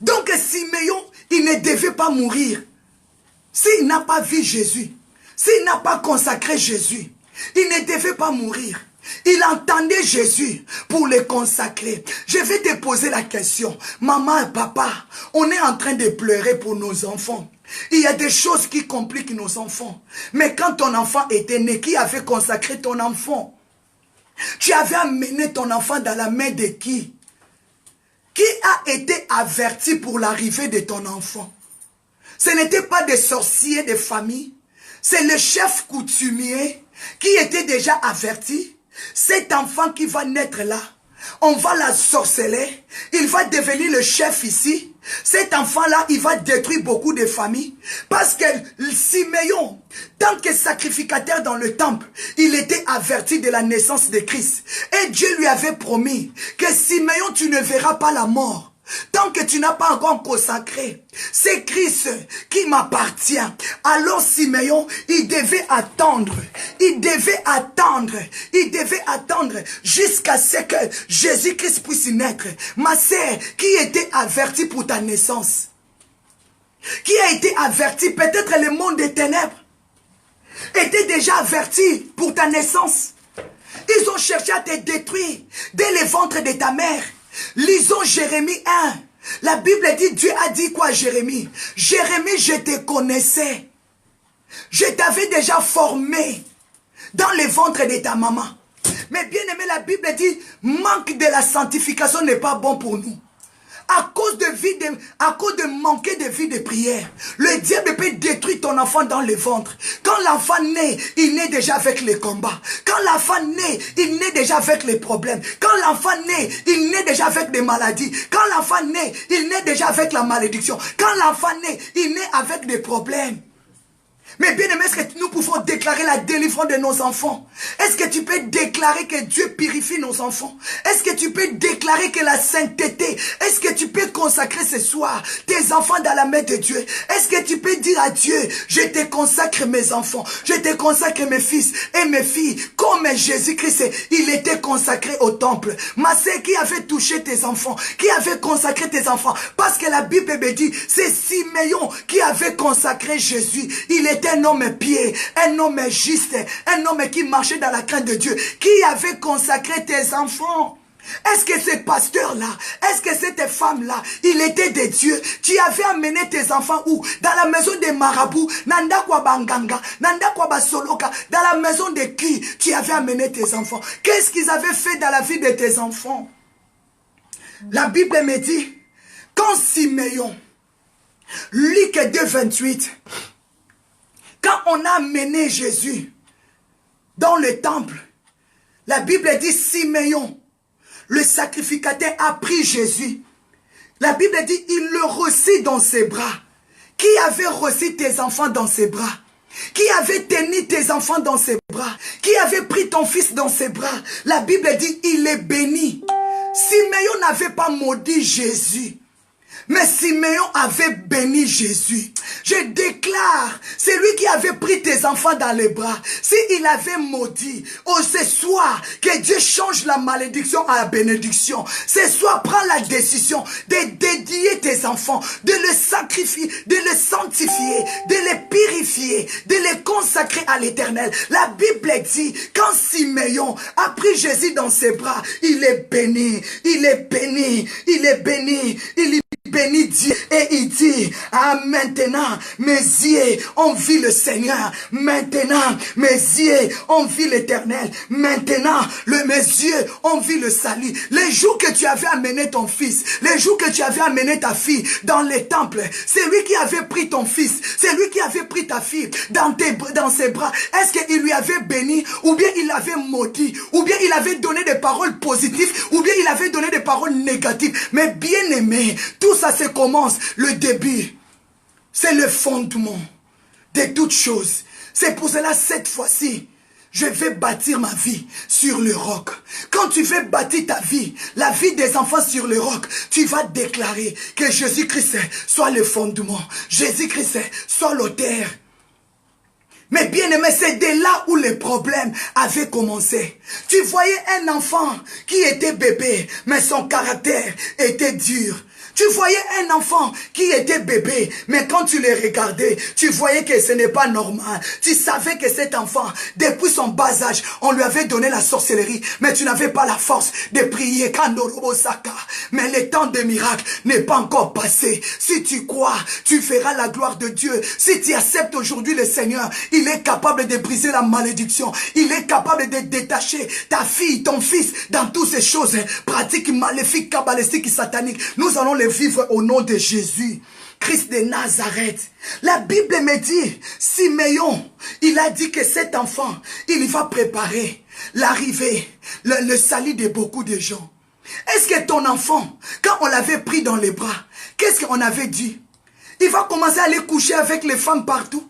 [SPEAKER 1] Donc Siméon, il ne devait pas mourir. S'il n'a pas vu Jésus, s'il n'a pas consacré Jésus, il ne devait pas mourir. Il entendait Jésus pour le consacrer. Je vais te poser la question. Maman et papa, on est en train de pleurer pour nos enfants. Il y a des choses qui compliquent nos enfants. Mais quand ton enfant était né, qui avait consacré ton enfant? Tu avais amené ton enfant dans la main de qui? Qui a été averti pour l'arrivée de ton enfant? Ce n'était pas des sorciers de famille. C'est le chef coutumier qui était déjà averti. Cet enfant qui va naître là, on va la sorceler. Il va devenir le chef ici. Cet enfant-là, il va détruire beaucoup de familles. Parce que Siméon, tant que sacrificateur dans le temple, il était averti de la naissance de Christ. Et Dieu lui avait promis que Siméon, tu ne verras pas la mort. Tant que tu n'as pas encore consacré, c'est Christ qui m'appartient. Alors Siméon, il devait attendre jusqu'à ce que Jésus-Christ puisse naître. Ma sœur, qui était avertie pour ta naissance? Qui a été averti? Peut-être le monde des ténèbres était déjà averti pour ta naissance. Ils ont cherché à te détruire dès le ventre de ta mère. Lisons Jérémie 1. La Bible dit, Dieu a dit quoi à Jérémie? Jérémie, je te connaissais. Je t'avais déjà formé dans le ventre de ta maman. Mais bien aimé, la Bible dit, manque de la sanctification n'est pas bon pour nous. À cause de manquer de vie de prière, le diable peut détruire ton enfant dans le ventre. Quand l'enfant naît, il naît déjà avec les combats. Quand l'enfant naît, il naît déjà avec les problèmes. Quand l'enfant naît, il naît déjà avec des maladies. Quand l'enfant naît, il naît déjà avec la malédiction. Quand l'enfant naît, il naît avec des problèmes. Mais bien aimé, est-ce que nous pouvons déclarer la délivrance de nos enfants? Est-ce que tu peux déclarer que Dieu purifie nos enfants? Est-ce que tu peux déclarer que la sainteté? Est-ce que tu peux consacrer ce soir tes enfants dans la main de Dieu? Est-ce que tu peux dire à Dieu, je te consacre mes enfants, je te consacre mes fils et mes filles, comme Jésus-Christ, il était consacré au temple. Ma sœur, qui avait touché tes enfants, qui avait consacré tes enfants? Parce que la Bible me dit, c'est Siméon qui avait consacré Jésus. Il était un homme pieux, un homme juste, un homme qui marchait dans la crainte de Dieu, qui avait consacré tes enfants. Est-ce que ce pasteur-là, est-ce que cette femme-là, il était de Dieu? Tu avais amené tes enfants où? Dans la maison des marabouts, nanda kwa banganga, nanda kwa basoloka, dans la maison de qui tu avais amené tes enfants? Qu'est-ce qu'ils avaient fait dans la vie de tes enfants? La Bible me dit, quand Siméon, Luc 2, 28, quand on a amené Jésus dans le temple, la Bible dit Siméon, le sacrificateur, a pris Jésus. La Bible dit, il le reçut dans ses bras. Qui avait reçu tes enfants dans ses bras? Qui avait tenu tes enfants dans ses bras? Qui avait pris ton fils dans ses bras? La Bible dit, il est béni. Siméon n'avait pas maudit Jésus. Mais Siméon avait béni Jésus. Je déclare, c'est lui qui avait pris tes enfants dans les bras. S'il avait maudit, oh ce soir, que Dieu change la malédiction à la bénédiction. Ce soir, prends la décision de dédier tes enfants, de les sacrifier, de les sanctifier, de les purifier, de les consacrer à l'Éternel. La Bible dit, quand Siméon a pris Jésus dans ses bras, il est béni, il est béni, il est béni, il est béni Dieu. Et il dit, ah maintenant, mes yeux ont vu le Seigneur. Maintenant, mes yeux ont vu l'Éternel. Maintenant, mes yeux ont vu le salut. Les jours que tu avais amené ton fils, les jours que tu avais amené ta fille dans les temples, c'est lui qui avait pris ton fils, c'est lui qui avait pris ta fille dans ses bras. Est-ce qu'il lui avait béni, ou bien il avait maudit, ou bien il avait donné des paroles positives, ou bien il avait donné des paroles négatives? Mais bien aimé, tout ça se commence, le début, c'est le fondement de toutes choses. C'est pour cela, cette fois-ci, je vais bâtir ma vie sur le roc. Quand tu veux bâtir ta vie, la vie des enfants sur le roc, tu vas déclarer que Jésus-Christ soit le fondement, Jésus-Christ soit l'auteur. Mais bien aimé, c'est de là où les problèmes avaient commencé. Tu voyais un enfant qui était bébé, mais son caractère était dur. Tu voyais un enfant qui était bébé, mais quand tu le regardais, tu voyais que ce n'est pas normal. Tu savais que cet enfant, depuis son bas âge, on lui avait donné la sorcellerie, mais tu n'avais pas la force de prier. Mais le temps des miracles n'est pas encore passé. Si tu crois, tu feras la gloire de Dieu. Si tu acceptes aujourd'hui le Seigneur, il est capable de briser la malédiction. Il est capable de détacher ta fille, ton fils, dans toutes ces choses pratiques, maléfiques, kabbalistiques, sataniques. Nous allons les vivre au nom de Jésus, Christ de Nazareth. La Bible me dit, Siméon, il a dit que cet enfant, il va préparer l'arrivée, le salut de beaucoup de gens. Est-ce que ton enfant, quand on l'avait pris dans les bras, qu'est-ce qu'on avait dit? Il va commencer à aller coucher avec les femmes partout.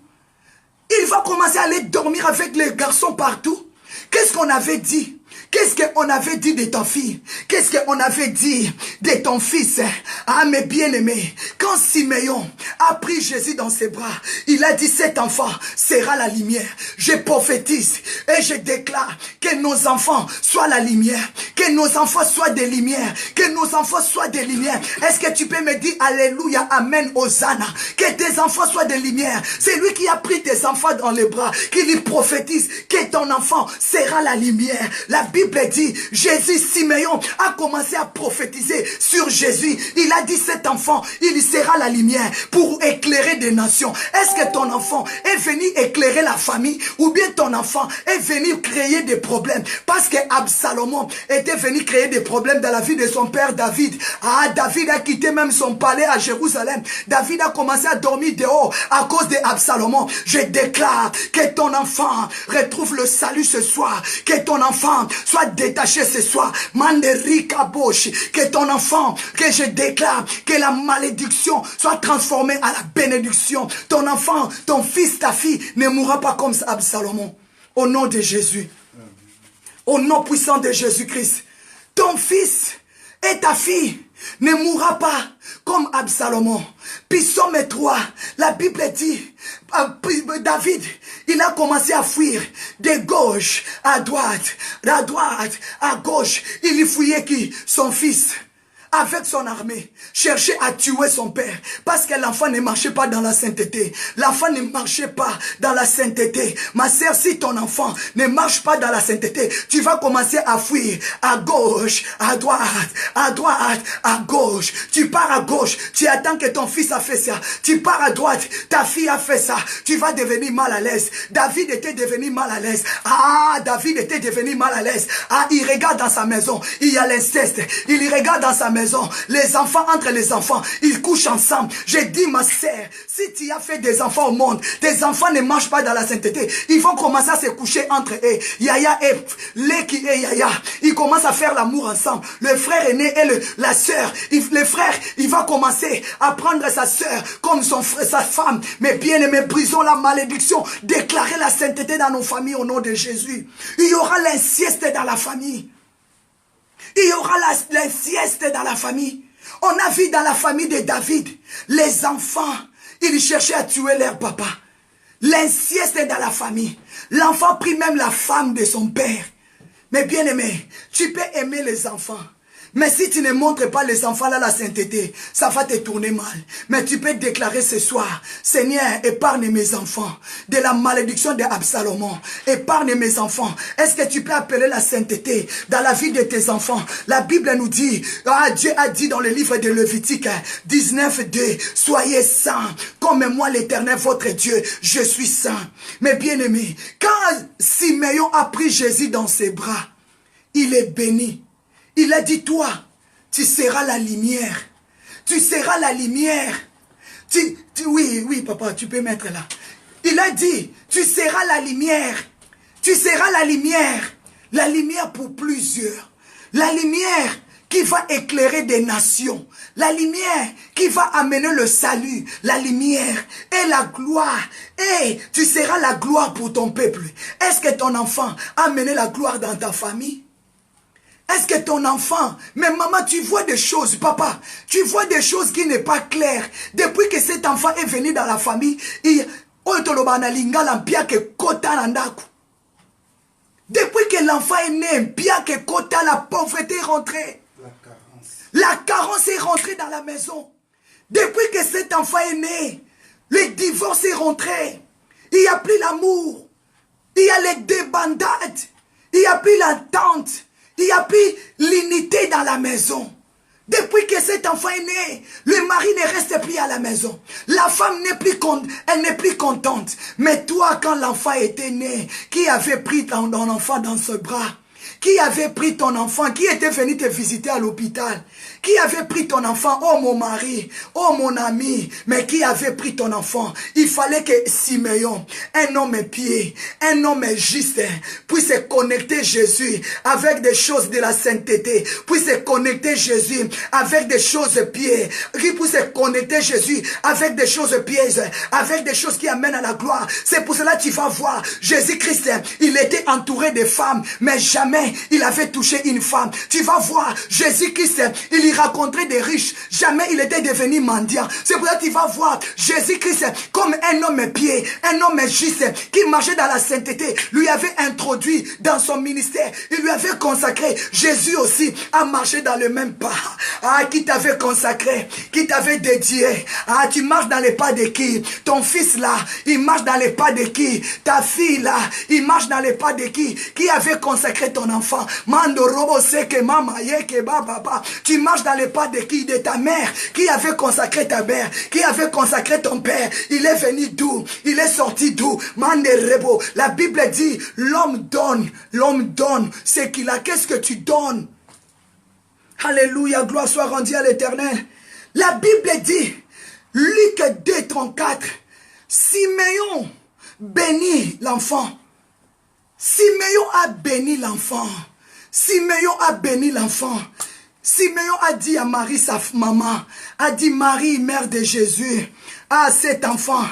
[SPEAKER 1] Il va commencer à aller dormir avec les garçons partout. Qu'est-ce qu'on avait dit? Qu'est-ce qu'on avait dit de ta fille? Qu'est-ce qu'on avait dit de ton fils? Ah, mes bien-aimés, quand Siméon a pris Jésus dans ses bras, il a dit, cet enfant sera la lumière. Je prophétise et je déclare que nos enfants soient la lumière, que nos enfants soient des lumières, que nos enfants soient des lumières. Est-ce que tu peux me dire alléluia, amen, hosanna, que tes enfants soient des lumières? C'est lui qui a pris tes enfants dans les bras, qui lui prophétise que ton enfant sera la lumière. La Bible dit, Jésus, Siméon a commencé à prophétiser sur Jésus. Il a dit, cet enfant, il sera la lumière pour éclairer des nations. Est-ce que ton enfant est venu éclairer la famille, ou bien ton enfant est venu créer des problèmes? Parce que Absalom était venu créer des problèmes dans la vie de son père David. Ah, David a quitté même son palais à Jérusalem. David a commencé à dormir dehors à cause de Absalom. Je déclare que ton enfant retrouve le salut ce soir, que ton enfant soit détaché ce soir. Manderika Bosch, que ton enfant, que je déclare que la malédiction soit transformée à la bénédiction. Ton enfant, ton fils, ta fille ne mourra pas comme Absalom. Au nom de Jésus. Au nom puissant de Jésus-Christ. Ton fils et ta fille ne mourra pas comme Absalom. Psaume 3, la Bible dit, David, il a commencé à fuir de gauche à droite, à gauche. Il fouillait qui? Son fils. Avec son armée, cherchait à tuer son père. Parce que l'enfant ne marchait pas dans la sainteté. L'enfant ne marchait pas dans la sainteté. Ma sœur, si ton enfant ne marche pas dans la sainteté, tu vas commencer à fuir à gauche, à droite, à gauche. Tu pars à gauche, tu attends que ton fils a fait ça. Tu pars à droite, ta fille a fait ça. Tu vas devenir mal à l'aise. David était devenu mal à l'aise. Ah, David était devenu mal à l'aise. Ah, il regarde dans sa maison, il y a l'inceste. Il regarde dans sa maison, les enfants, entre les enfants, ils couchent ensemble. J'ai dit, ma sœur, si tu as fait des enfants au monde, tes enfants ne marchent pas dans la sainteté, ils vont commencer à se coucher entre eux. Yaya et Leki et Yaya, ils commencent à faire l'amour ensemble. Le frère aîné et la sœur, le frère, il va commencer à prendre sa sœur comme sa femme. Mais bien aimé, brisons la malédiction, déclarer la sainteté dans nos familles au nom de Jésus. Il y aura l'inceste dans la famille. Il y aura les siestes dans la famille. On a vu dans la famille de David, les enfants, ils cherchaient à tuer leur papa. L'insieste dans la famille. L'enfant prit même la femme de son père. Mais bien aimé, tu peux aimer les enfants. Mais si tu ne montres pas les enfants là la sainteté, ça va te tourner mal. Mais tu peux déclarer ce soir, Seigneur, épargne mes enfants de la malédiction de Absalom. Épargne mes enfants. Est-ce que tu peux appeler la sainteté dans la vie de tes enfants? La Bible nous dit, Dieu a dit dans le livre de Lévitique 19:2, soyez saints, comme moi l'Éternel votre Dieu, je suis saint. Mais bien aimé, quand Siméon a pris Jésus dans ses bras, il est béni. Il a dit, toi, tu seras la lumière. Tu seras la lumière. Oui, papa, tu peux mettre là. Il a dit, tu seras la lumière. Tu seras la lumière. La lumière pour plusieurs. La lumière qui va éclairer des nations. La lumière qui va amener le salut. La lumière et la gloire. Et tu seras la gloire pour ton peuple. Est-ce que ton enfant a amené la gloire dans ta famille? Est-ce que ton enfant, mais maman, tu vois des choses, papa, tu vois des choses qui n'est pas claires. Depuis que cet enfant est venu dans la famille, depuis que l'enfant est né, bien que Kota, la pauvreté est rentrée. La carence est rentrée dans la maison. Depuis que cet enfant est né, le divorce est rentré. Il n'y a plus l'amour. Il y a les débandades. Il n'y a plus l'entente. Il n'y a plus l'unité dans la maison. Depuis que cet enfant est né, le mari ne reste plus à la maison. La femme n'est plus contente. Mais toi, quand l'enfant était né, qui avait pris ton enfant dans ce bras? Qui avait pris ton enfant? Qui était venu te visiter à l'hôpital? Qui avait pris ton enfant? Oh mon mari, oh mon ami. Mais qui avait pris ton enfant? Il fallait que Siméon, un homme pieux, un homme juste, puisse connecter Jésus avec des choses de la sainteté, puisse connecter Jésus avec des choses pieuses, qui puisse connecter Jésus avec des choses pieuses, avec des choses qui amènent à la gloire. C'est pour cela que tu vas voir Jésus-Christ, il était entouré de femmes, mais jamais il avait touché une femme. Tu vas voir Jésus-Christ, il y rencontrait des riches, jamais il était devenu mendiant. C'est pour ça que tu vas voir Jésus-Christ comme un homme pieux, un homme juste qui marchait dans la sainteté, lui avait introduit dans son ministère, il lui avait consacré. Jésus aussi a marché dans le même pas. Qui t'avait consacré, qui t'avait dédié. Tu marches dans les pas de qui? Ton fils là, il marche dans les pas de qui? Ta fille là, il marche dans les pas de qui? Qui avait consacré ton enfant? Mando robo seke mama yeke baba. Tu marches dans les pas de qui? De ta mère. Qui avait consacré ta mère? Qui avait consacré ton père? Il est venu d'où? Il est sorti d'où? Mande rebo. La Bible dit, l'homme donne ce qu'il a. Qu'est-ce que tu donnes? Alléluia, gloire soit rendue à l'Éternel. La Bible dit, Luc 2:34, Siméon bénit l'enfant. Siméon a béni l'enfant. Siméon a béni l'enfant. Siméon a dit à Marie, sa maman, a dit, Marie, mère de Jésus, cet enfant,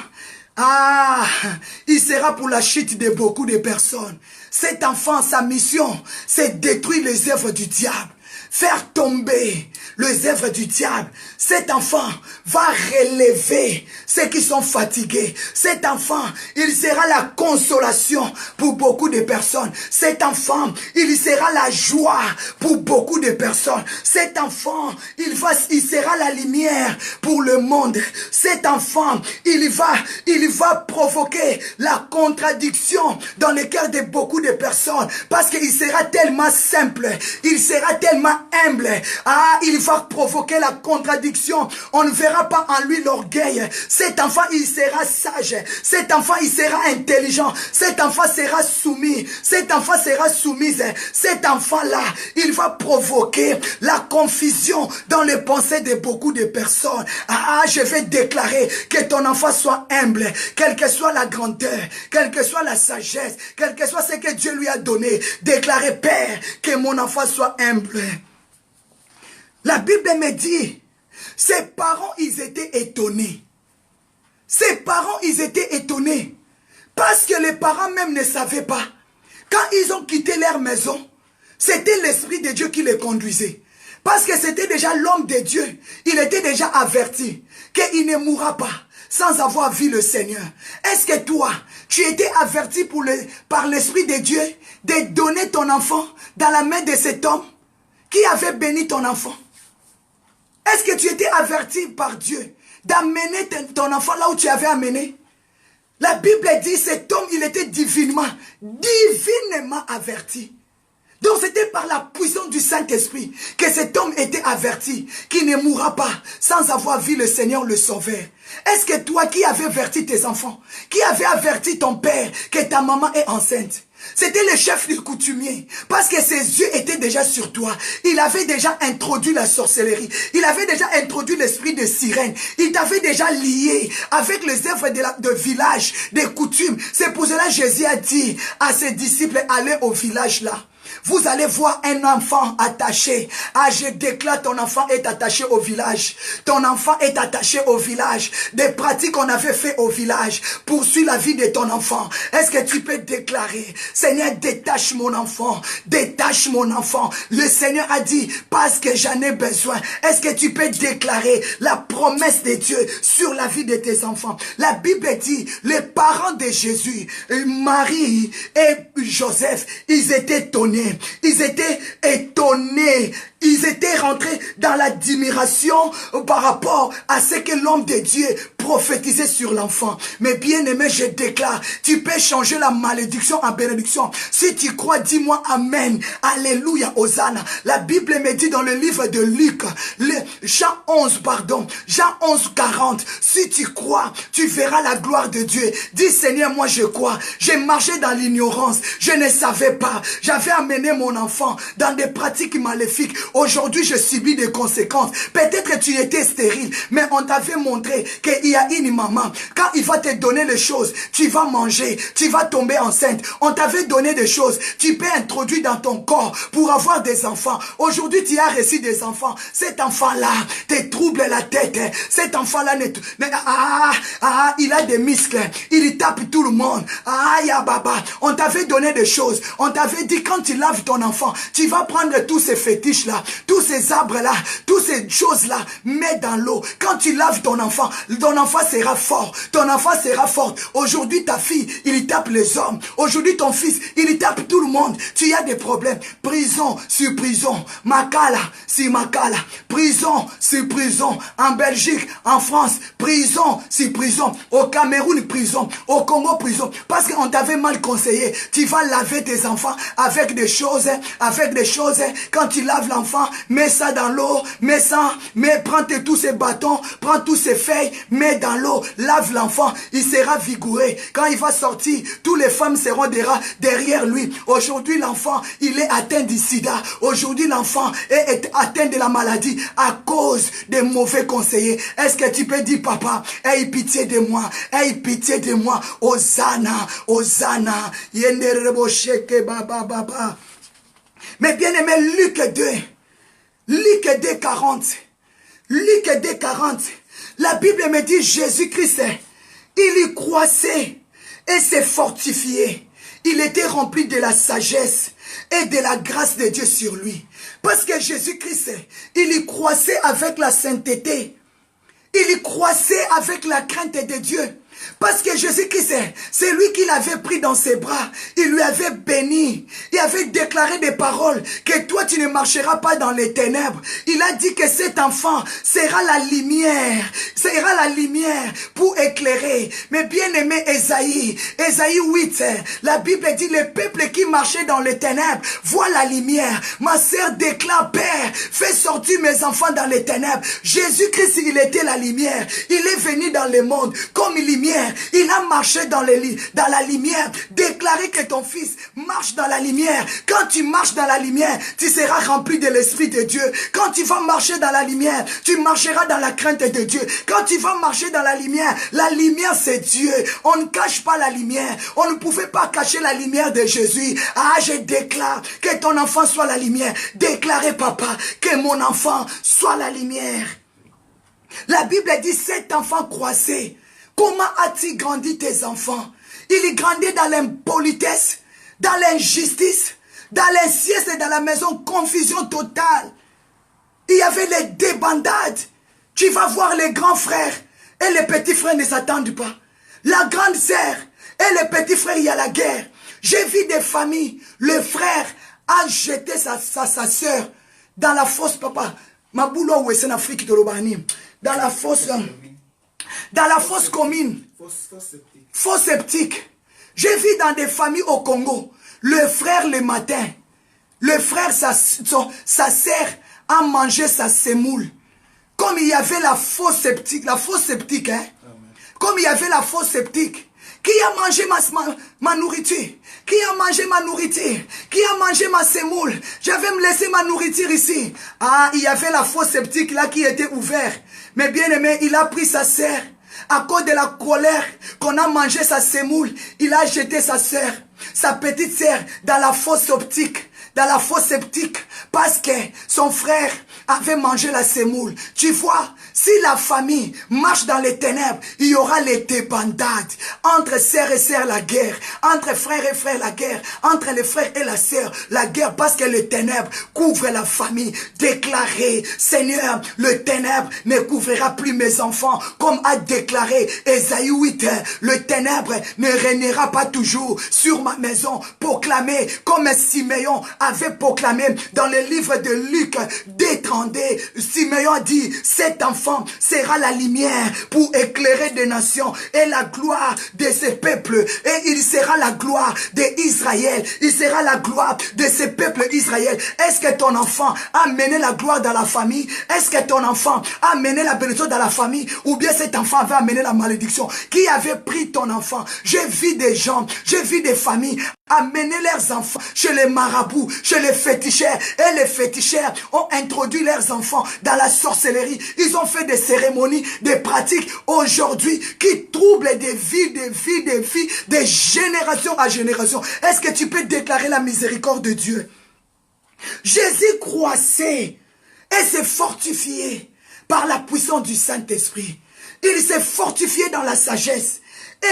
[SPEAKER 1] il sera pour la chute de beaucoup de personnes. Cet enfant, sa mission, c'est détruire les œuvres du diable. Faire tomber les œuvres du diable. Cet enfant va relever ceux qui sont fatigués. Cet enfant, il sera la consolation pour beaucoup de personnes. Cet enfant, il sera la joie pour beaucoup de personnes. Cet enfant, il sera la lumière pour le monde. Cet enfant, il va provoquer la contradiction dans le cœur de beaucoup de personnes. Parce qu'il sera tellement simple. Il sera tellement humble. Il va provoquer la contradiction. On ne verra pas en lui l'orgueil. Cet enfant, il sera sage. Cet enfant, il sera intelligent. Cet enfant sera soumis. Cet enfant sera soumise. Cet enfant-là, il va provoquer la confusion dans les pensées de beaucoup de personnes. Je vais déclarer que ton enfant soit humble, quelle que soit la grandeur, quelle que soit la sagesse, quel que soit ce que Dieu lui a donné. Déclarez, Père, que mon enfant soit humble. La Bible me dit, ses parents, ils étaient étonnés. Ses parents, ils étaient étonnés. Parce que les parents même ne savaient pas. Quand ils ont quitté leur maison, C'était l'Esprit de Dieu qui les conduisait. Parce que c'était déjà l'homme de Dieu. Il était déjà averti qu'il ne mourra pas sans avoir vu le Seigneur. Est-ce que toi, tu étais averti par l'Esprit de Dieu de donner ton enfant dans la main de cet homme qui avait béni ton enfant? Est-ce que tu étais averti par Dieu d'amener ton enfant là où tu avais amené? La Bible dit cet homme, il était divinement averti. Donc c'était par la puissance du Saint-Esprit que cet homme était averti qu'il ne mourra pas sans avoir vu le Seigneur le Sauveur. Est-ce que toi qui avais averti tes enfants, qui avait averti ton père que ta maman est enceinte? C'était le chef du coutumier, parce que ses yeux étaient déjà sur toi. Il avait déjà introduit la sorcellerie. Il avait déjà introduit l'esprit de sirène. Il t'avait déjà lié avec les œuvres de village, des coutumes. C'est pour cela que Jésus a dit à ses disciples, allez au village là. Vous allez voir un enfant attaché. Ah, je déclare, ton enfant est attaché au village. Ton enfant est attaché au village. Des pratiques qu'on avait fait au village. Poursuis la vie de ton enfant. Est-ce que tu peux déclarer, Seigneur, détache mon enfant. Détache mon enfant. Le Seigneur a dit, parce que j'en ai besoin. Est-ce que tu peux déclarer la promesse de Dieu sur la vie de tes enfants? La Bible dit, les parents de Jésus, Marie et Joseph, ils étaient étonnés. Ils étaient étonnés. Ils étaient rentrés dans l'admiration par rapport à ce que l'homme de Dieu prophétisait sur l'enfant. Mais bien aimé, je déclare, tu peux changer la malédiction en bénédiction. Si tu crois, dis-moi Amen. Alléluia, Hosanna. La Bible me dit dans le livre de Luc, Jean 11, 40. Si tu crois, tu verras la gloire de Dieu. Dis Seigneur, moi je crois. J'ai marché dans l'ignorance. Je ne savais pas. J'avais amené mon enfant dans des pratiques maléfiques. Aujourd'hui, je subis des conséquences. Peut-être que tu étais stérile, mais on t'avait montré qu'il y a une maman. Quand il va te donner les choses, tu vas manger, tu vas tomber enceinte. On t'avait donné des choses. Tu peux introduire dans ton corps pour avoir des enfants. Aujourd'hui, tu as reçu des enfants. Cet enfant-là te trouble la tête. Cet enfant-là, il a des muscles. Il tape tout le monde. Ya baba. On t'avait donné des choses. On t'avait dit, quand tu laves ton enfant, tu vas prendre tous ces fétiches-là, tous ces arbres-là, toutes ces choses-là, mets dans l'eau. Quand tu laves ton enfant sera fort. Ton enfant sera fort. Aujourd'hui, ta fille, il tape les hommes. Aujourd'hui, ton fils, il tape tout le monde. Tu as des problèmes. Prison sur prison. Makala sur Makala. Prison sur prison. En Belgique, en France, prison sur prison. Au Cameroun, prison. Au Congo, prison. Parce qu'on t'avait mal conseillé. Tu vas laver tes enfants avec des choses. Quand tu laves l'enfant, mets ça dans l'eau, prends tous ces bâtons, prends tous ces feuilles, mets dans l'eau, lave l'enfant, il sera vigoureux. Quand il va sortir, toutes les femmes seront derrière lui. Aujourd'hui, l'enfant, il est atteint du sida. Aujourd'hui, l'enfant est atteint de la maladie à cause des mauvais conseillers. Est-ce que tu peux dire, papa, aie pitié de moi, aie pitié de moi, Hosanna, Hosanna, yenderebosheke baba baba. Mais bien aimé, Luc 2, 40. La Bible me dit, Jésus-Christ, il y croissait et s'est fortifié. Il était rempli de la sagesse et de la grâce de Dieu sur lui. Parce que Jésus-Christ, il y croissait avec la sainteté. Il y croissait avec la crainte de Dieu. Parce que Jésus-Christ, c'est lui qui l'avait pris dans ses bras. Il lui avait béni. Il avait déclaré des paroles que toi tu ne marcheras pas dans les ténèbres. Il a dit que cet enfant sera la lumière. Sera la lumière pour éclairer. Mais bien aimé Ésaïe 8, la Bible dit le peuple qui marchait dans les ténèbres voit la lumière. Ma sœur déclare, Père, fais sortir mes enfants dans les ténèbres. Jésus-Christ, il était la lumière. Il est venu dans le monde comme lumière. Il a marché dans la lumière. Déclarez que ton fils marche dans la lumière. Quand tu marches dans la lumière, tu seras rempli de l'Esprit de Dieu. Quand tu vas marcher dans la lumière, tu marcheras dans la crainte de Dieu. Quand tu vas marcher dans la lumière c'est Dieu. On ne cache pas la lumière. On ne pouvait pas cacher la lumière de Jésus. Ah, je déclare que ton enfant soit la lumière. Déclarez, papa, que mon enfant soit la lumière. La Bible dit, cet enfant croissait. Comment as-tu grandi tes enfants? Il grandit dans l'impolitesse, dans l'injustice, Dans les siestes et dans la maison, confusion totale. Il y avait les débandades. Tu vas voir les grands frères et les petits frères ne s'attendent pas. La grande sœur et les petits frères, il y a la guerre. J'ai vu des familles, le frère a jeté sa sœur dans la fosse, papa. Ma boulot où est en Afrique de l'Obani. Dans la fosse commune. Fosse septique. J'ai vu dans des familles au Congo, le frère le matin, le frère, sa sœur a mangé sa semoule. Comme il y avait la fosse septique, hein. Comme il y avait la fosse septique. Qui a mangé ma nourriture? Qui a mangé ma nourriture? Qui a mangé ma semoule? Je vais me laisser ma nourriture ici. Ah, il y avait la fosse septique là qui était ouverte. Mais bien aimé, il a pris sa sœur. À cause de la colère qu'on a mangé sa semoule, il a jeté sa sœur, sa petite sœur, dans la fosse septique. Dans la fosse septique. Parce que son frère avait mangé la semoule. Tu vois, si la famille marche dans les ténèbres, il y aura les débandades. Entre sœurs et sœurs, la guerre. Entre frères et frères, la guerre. Entre les frères et la sœur, la guerre. Parce que le ténèbre couvre la famille. Déclaré, Seigneur, le ténèbre ne couvrira plus mes enfants. Comme a déclaré Ésaïe 8, le ténèbre ne régnera pas toujours sur ma maison. Proclamé comme Siméon avait proclamé dans le livre de Luc détrandé. Siméon a dit, cet enfant sera la lumière pour éclairer des nations et la gloire de ces peuples. Et il sera la gloire d'Israël. Il sera la gloire de ces peuples Israël. Est-ce que ton enfant a mené la gloire dans la famille? Est-ce que ton enfant a mené la bénédiction dans la famille? Ou bien cet enfant avait amené la malédiction? Qui avait pris ton enfant? J'ai vu des gens, j'ai vu des familles amener leurs enfants chez les marabouts, chez les féticheurs. Et les féticheurs ont introduit leurs enfants dans la sorcellerie. Ils ont fait des cérémonies, des pratiques aujourd'hui qui troublent des vies, de génération à génération. Est-ce que tu peux déclarer la miséricorde de Dieu? Jésus croissait et s'est fortifié par la puissance du Saint-Esprit. Il s'est fortifié dans la sagesse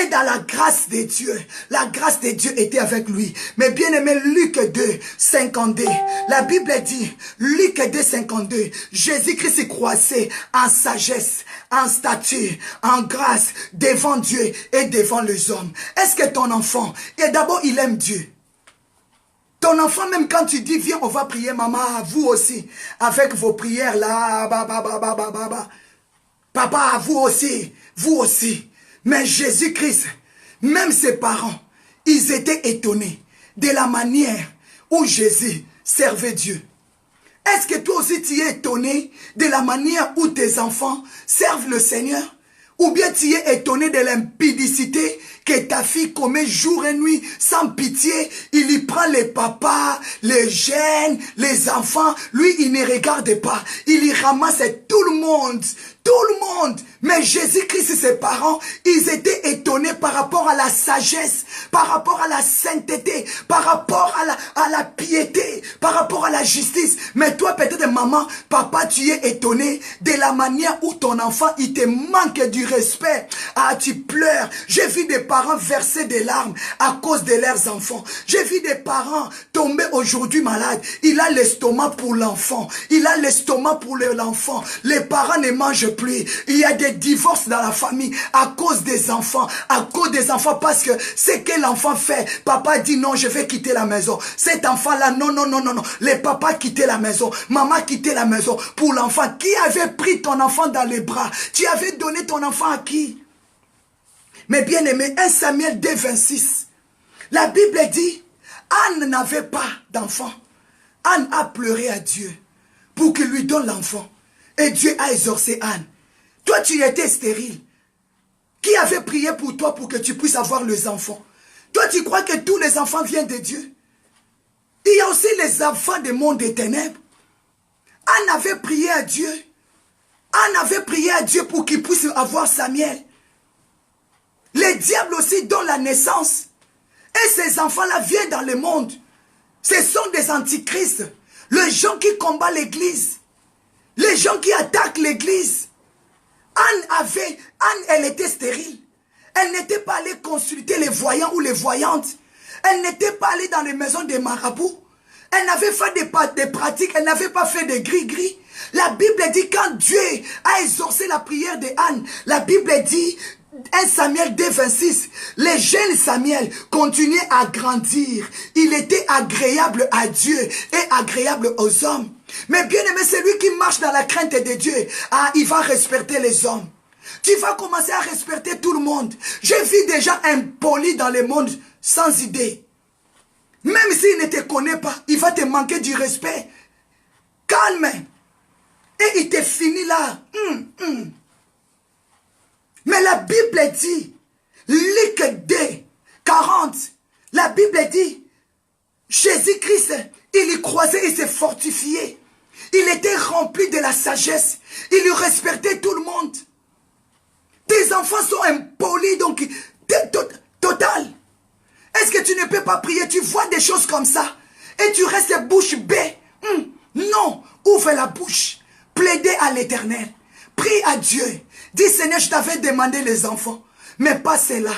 [SPEAKER 1] et dans la grâce de Dieu. La grâce de Dieu était avec lui. Mais bien aimé, Luc 2, 52, la Bible dit, Luc 2, 52, Jésus-Christ croissait en sagesse, en stature, en grâce, devant Dieu et devant les hommes. Est-ce que ton enfant, et d'abord il aime Dieu? Ton enfant, même quand tu dis, viens, on va prier, maman, vous aussi, avec vos prières là, papa, vous aussi. Mais Jésus-Christ, même ses parents, ils étaient étonnés de la manière où Jésus servait Dieu. Est-ce que toi aussi tu es étonné de la manière où tes enfants servent le Seigneur? Ou bien tu es étonné de l'impudicité que ta fille commet jour et nuit sans pitié? Il y prend les papas, les jeunes, les enfants. Lui, il ne regarde pas. Il y ramasse tout le monde. Tout le monde. Mais Jésus-Christ et ses parents, ils étaient étonnés par rapport à la sagesse, par rapport à la sainteté, par rapport à la piété, par rapport à la justice. Mais toi, peut-être, maman, papa, tu es étonné de la manière où ton enfant, il te manque du respect. Ah, tu pleures. J'ai vu des parents verser des larmes à cause de leurs enfants. J'ai vu des parents tomber aujourd'hui malades. Il a l'estomac pour l'enfant. Il a l'estomac pour l'enfant. Les parents ne mangent plus. Il y a des divorces dans la famille à cause des enfants. À cause des enfants, parce que ce que l'enfant fait, papa dit non, je vais quitter la maison. Cet enfant-là, non. Les papas quittaient la maison. Maman quittait la maison pour l'enfant. Qui avait pris ton enfant dans les bras? Tu avais donné ton enfant à qui? Mais bien aimé, 1 Samuel 2, 26. La Bible dit, Anne n'avait pas d'enfant. Anne a pleuré à Dieu pour qu'il lui donne l'enfant. Et Dieu a exaucé Anne. Toi, tu étais stérile. Qui avait prié pour toi pour que tu puisses avoir les enfants? Toi, tu crois que tous les enfants viennent de Dieu? Il y a aussi les enfants du monde des ténèbres. Anne avait prié à Dieu. Anne avait prié à Dieu pour qu'il puisse avoir Samuel. Les diables aussi donnent la naissance. Et ces enfants-là viennent dans le monde. Ce sont des antichrists. Les gens qui combattent l'église. Les gens qui attaquent l'église. Anne, elle était stérile. Elle n'était pas allée consulter les voyants ou les voyantes. Elle n'était pas allée dans les maisons des marabouts. Elle n'avait pas de pratiques, elle n'avait pas fait de gris-gris. La Bible dit quand Dieu a exaucé la prière de Anne, la Bible dit 1 Samuel 2, 26, le jeune Samuel continuait à grandir. Il était agréable à Dieu et agréable aux hommes. Mais bien aimé, celui qui marche dans la crainte de Dieu, il va respecter les hommes. Tu vas commencer à respecter tout le monde. Je vis déjà impoli dans le monde sans idée. Même s'il ne te connaît pas, il va te manquer du respect. Calme. Et il te finit là. Mais la Bible dit, Luc 2, 40, la Bible dit, Jésus-Christ, il y croisait et s'est fortifié. Il était rempli de la sagesse. Il respectait tout le monde. Tes enfants sont impolis, donc, total. Est-ce que tu ne peux pas prier? Tu vois des choses comme ça. Et tu restes bouche bée. Non, ouvre la bouche. Plaidez à l'Éternel. Prie à Dieu. Dis, Seigneur, je t'avais demandé les enfants. Mais pas cela.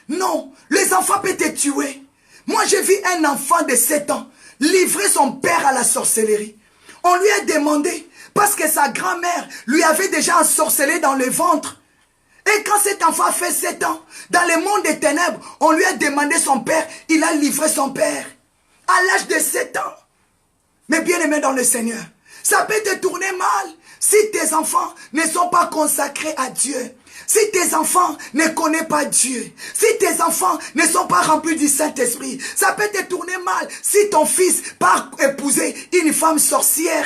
[SPEAKER 1] Non, les enfants peuvent te tuer. Moi, j'ai vu un enfant de 7 ans livrer son père à la sorcellerie. On lui a demandé, parce que sa grand-mère lui avait déjà ensorcelé dans le ventre. Et quand cet enfant a fait 7 ans, dans le monde des ténèbres, on lui a demandé son père, il a livré son père. À l'âge de 7 ans. Mais bien aimé dans le Seigneur, ça peut te tourner mal si tes enfants ne sont pas consacrés à Dieu. Si tes enfants ne connaissent pas Dieu, si tes enfants ne sont pas remplis du Saint-Esprit, ça peut te tourner mal si ton fils part épouser une femme sorcière.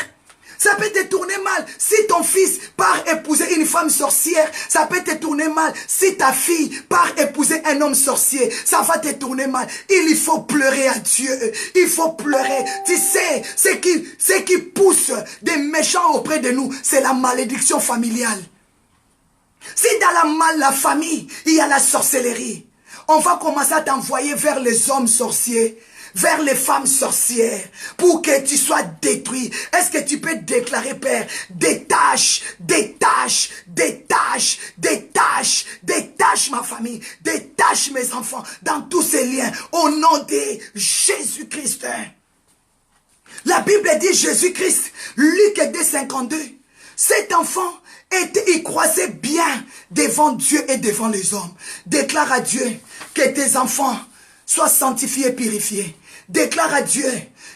[SPEAKER 1] Ça peut te tourner mal si ton fils part épouser une femme sorcière. Ça peut te tourner mal si ta fille part épouser un homme sorcier. Ça va te tourner mal. Il faut pleurer à Dieu. Il faut pleurer. Tu sais, ce qui pousse des méchants auprès de nous, c'est la malédiction familiale. Si dans la famille, il y a la sorcellerie, on va commencer à t'envoyer vers les hommes sorciers, vers les femmes sorcières, pour que tu sois détruit. Est-ce que tu peux déclarer, Père, détache, détache, détache, détache, détache ma famille, détache mes enfants dans tous ces liens, au nom de Jésus-Christ. La Bible dit Jésus-Christ, Luc 2, 52, cet enfant, il croisait bien devant Dieu et devant les hommes. Déclare à Dieu que tes enfants soient sanctifiés et purifiés. Déclare à Dieu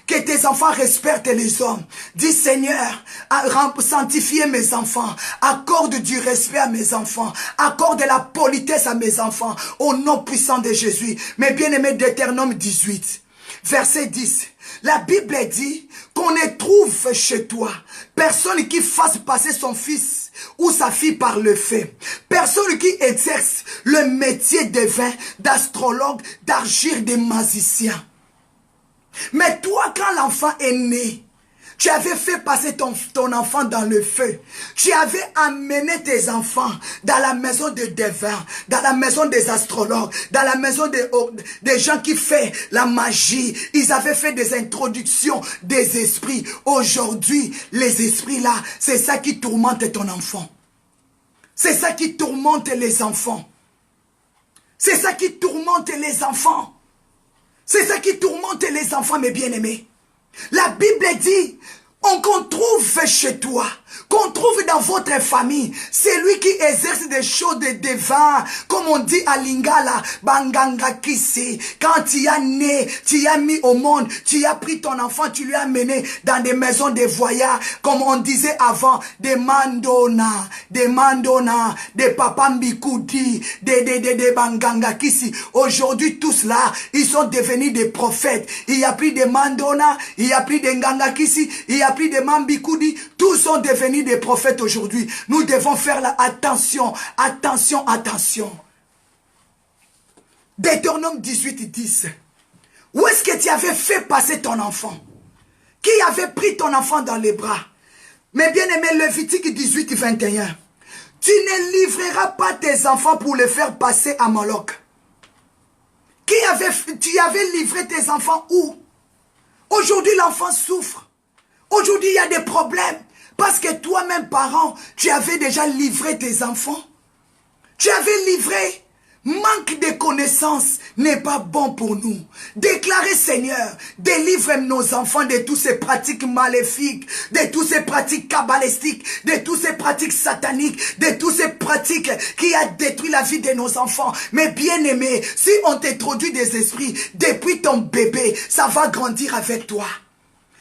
[SPEAKER 1] que tes enfants respectent les hommes. Dis Seigneur, sanctifie mes enfants. Accorde du respect à mes enfants. Accorde de la politesse à mes enfants. Au nom puissant de Jésus. Mais bien aimé Deutéronome 18, verset 10. La Bible dit qu'on ne trouve chez toi personne qui fasse passer son fils ou sa fille par le fait. Personne qui exerce le métier de devin, d'astrologue, d'argile, de magicien. Mais toi, quand l'enfant est né, tu avais fait passer ton enfant dans le feu. Tu avais amené tes enfants dans la maison des devins, dans la maison des astrologues, dans la maison des gens qui font la magie. Ils avaient fait des introductions des esprits. Aujourd'hui, les esprits là, c'est ça qui tourmente ton enfant. C'est ça qui tourmente les enfants. C'est ça qui tourmente les enfants. C'est ça qui tourmente les enfants, mes bien-aimés. La Bible dit, qu'on trouve chez toi, qu'on trouve dans votre famille, c'est lui qui exerce des choses de devin, comme on dit à Lingala, Banganga Kisi. Quand tu as né, tu as mis au monde, tu as pris ton enfant, tu lui as mené dans des maisons de voyage, comme on disait avant, des mandona, des papambikoudi, des Banganga Kisi. Aujourd'hui, tous là, ils sont devenus des prophètes. Il n'y a plus de mandona, il n'y a plus de Nganga Kisi, il n'y a plus de Mambikoudi, tous sont devenus des prophètes aujourd'hui. Nous devons faire attention, attention, attention. Deutéronome 18, 10. Où est-ce que tu avais fait passer ton enfant? Qui avait pris ton enfant dans les bras? Mais bien aimé, Lévitique 18, 21. Tu ne livreras pas tes enfants pour les faire passer à Moloch. Tu avais livré tes enfants où? Aujourd'hui, l'enfant souffre. Aujourd'hui, il y a des problèmes. Parce que toi-même, parent, tu avais déjà livré tes enfants. Tu avais livré. Manque de connaissances n'est pas bon pour nous. Déclarez, Seigneur, délivre nos enfants de toutes ces pratiques maléfiques, de toutes ces pratiques kabbalistiques, de toutes ces pratiques sataniques, de toutes ces pratiques qui a détruit la vie de nos enfants. Mais bien aimé, si on t'introduit des esprits depuis ton bébé, ça va grandir avec toi.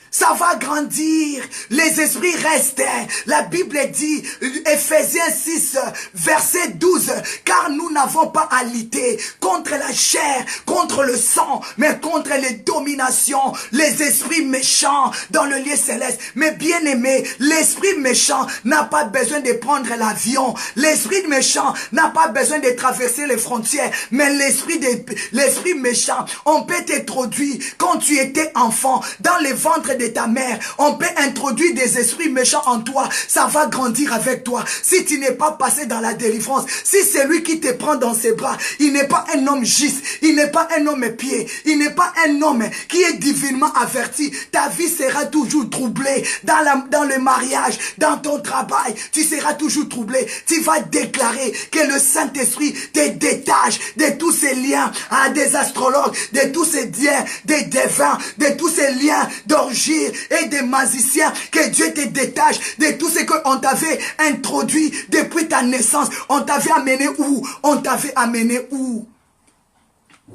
[SPEAKER 1] Ça va grandir. Les esprits restent. La Bible dit, Ephésiens 6, verset 12, car nous n'avons pas à lutter contre la chair, contre le sang, mais contre les dominations, les esprits méchants dans le lieu céleste. Mais bien aimé, l'esprit méchant n'a pas besoin de prendre l'avion. L'esprit méchant n'a pas besoin de traverser les frontières. Mais l'esprit méchant, on peut t'introduire quand tu étais enfant dans les ventres de ta mère. On peut introduire des esprits méchants en toi. Ça va grandir avec toi. Si tu n'es pas passé dans la délivrance, si c'est lui qui te prend dans ses bras, il n'est pas un homme juste, il n'est pas un homme pied, il n'est pas un homme qui est divinement averti. Ta vie sera toujours troublée dans le mariage, dans ton travail. Tu seras toujours troublé. Tu vas déclarer que le Saint-Esprit te détache de tous ces liens à des astrologues, de tous ces liens des devins, de tous ces liens d'orgie et des magiciens, que Dieu te détache de tout ce qu'on t'avait introduit depuis ta naissance. On t'avait amené où? On t'avait amené où?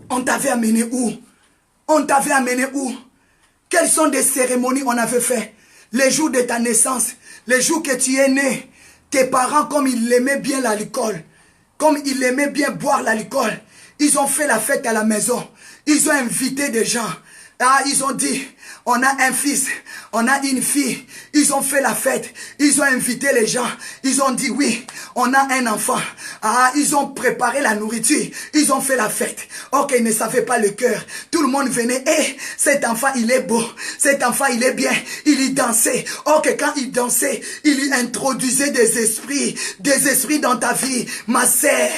[SPEAKER 1] On t'avait amené où? On t'avait amené où? Quelles sont des cérémonies on avait fait? Les jours de ta naissance, les jours que tu es né, tes parents, comme ils aimaient bien l'alcool, comme ils aimaient bien boire l'alcool, ils ont fait la fête à la maison. Ils ont invité des gens. Ah, ils ont dit, on a un fils, on a une fille. Ils ont fait la fête. Ils ont invité les gens. Ils ont dit oui, on a un enfant. Ah, ils ont préparé la nourriture. Ils ont fait la fête. Ok, ils ne savaient pas le cœur. Tout le monde venait. Eh, cet enfant, il est beau. Cet enfant, il est bien. Il y dansait. Ok, quand il dansait, il y introduisait des esprits dans ta vie. Ma sœur,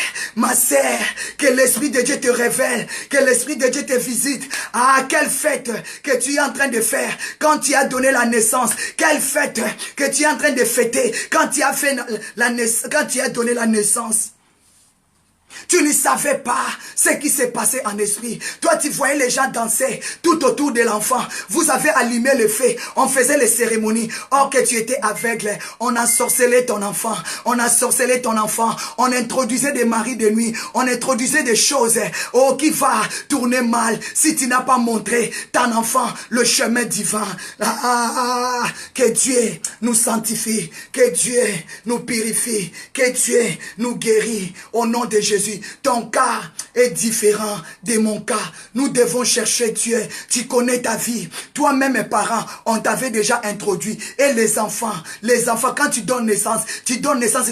[SPEAKER 1] que l'Esprit de Dieu te révèle. Que l'Esprit de Dieu te visite. Ah, quelle fête que tu es en train de faire quand tu as donné la naissance. Quelle fête que tu es en train de fêter quand tu as fait quand tu as donné la naissance. Tu ne savais pas ce qui s'est passé en esprit. Toi, tu voyais les gens danser tout autour de l'enfant. Vous avez allumé le feu. On faisait les cérémonies. Or que tu étais aveugle. On a sorcelé ton enfant. On a sorcelé ton enfant. On introduisait des maris de nuit. On introduisait des choses. Oh, qui va tourner mal si tu n'as pas montré ton enfant le chemin divin. Que Dieu nous sanctifie. Que Dieu nous purifie. Que Dieu nous guérit. Au nom de Jésus. Ton cas est différent de mon cas. Nous devons chercher Dieu. Tu connais ta vie. Toi-même, mes parents, on t'avait déjà introduit. Et les enfants, quand tu donnes naissance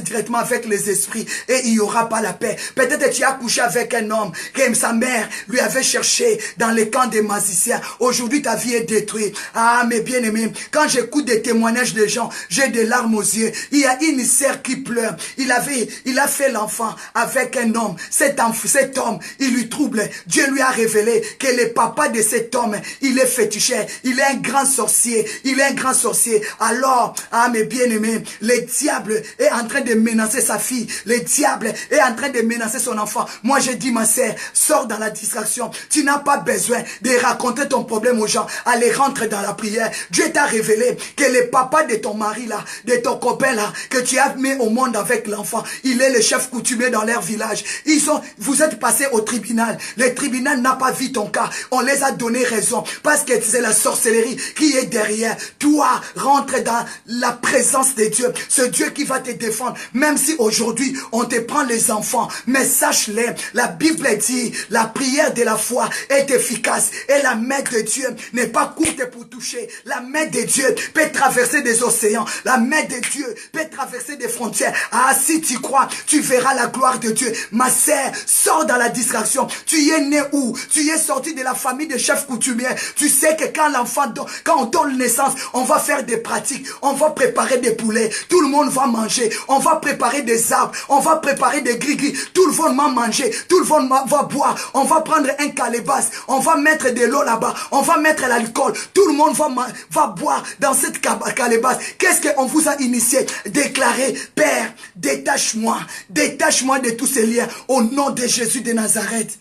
[SPEAKER 1] directement avec les esprits. Et il n'y aura pas la paix. Peut-être que tu as couché avec un homme que sa mère lui avait cherché dans les camps des magiciens. Aujourd'hui, ta vie est détruite. Ah, mes bien-aimés, quand j'écoute des témoignages de gens, j'ai des larmes aux yeux. Il y a une sœur qui pleure. Il a fait l'enfant avec un homme. Cet homme, il lui trouble. Dieu lui a révélé que le papa de cet homme, il est féticheur. Il est un grand sorcier. Alors, mes bien-aimés, le diable est en train de menacer sa fille. Le diable est en train de menacer son enfant. Moi, je dis, ma sœur, sors dans la distraction. Tu n'as pas besoin de raconter ton problème aux gens. Allez, rentre dans la prière. Dieu t'a révélé que le papa de ton mari là, de ton copain là, que tu as mis au monde avec l'enfant, il est le chef coutumier dans leur village. Vous êtes passé au tribunal. Le tribunal n'a pas vu ton cas. On les a donné raison. Parce que c'est la sorcellerie qui est derrière. Toi, rentre dans la présence de Dieu. Ce Dieu qui va te défendre. Même si aujourd'hui, on te prend les enfants. Mais sache-le, la Bible dit, la prière de la foi est efficace. Et la main de Dieu n'est pas courte pour toucher. La main de Dieu peut traverser des océans. La main de Dieu peut traverser des frontières. Ah, si tu crois, tu verras la gloire de Dieu. Ma sœur, sors dans la distraction. Tu es né où? Tu es sorti de la famille de chefs coutumiers. Tu sais que quand on donne naissance, on va faire des pratiques. On va préparer des poulets. Tout le monde va manger. On va préparer des arbres. On va préparer des grigris. Tout le monde va manger. Tout le monde va boire. On va prendre un calebasse. On va mettre de l'eau là-bas. On va mettre l'alcool. Tout le monde va boire dans cette calebasse. Qu'est-ce qu'on vous a initié? Déclarer, Père, détache-moi. Détache-moi de tous ces liens. prière au nom de Jésus de Nazareth.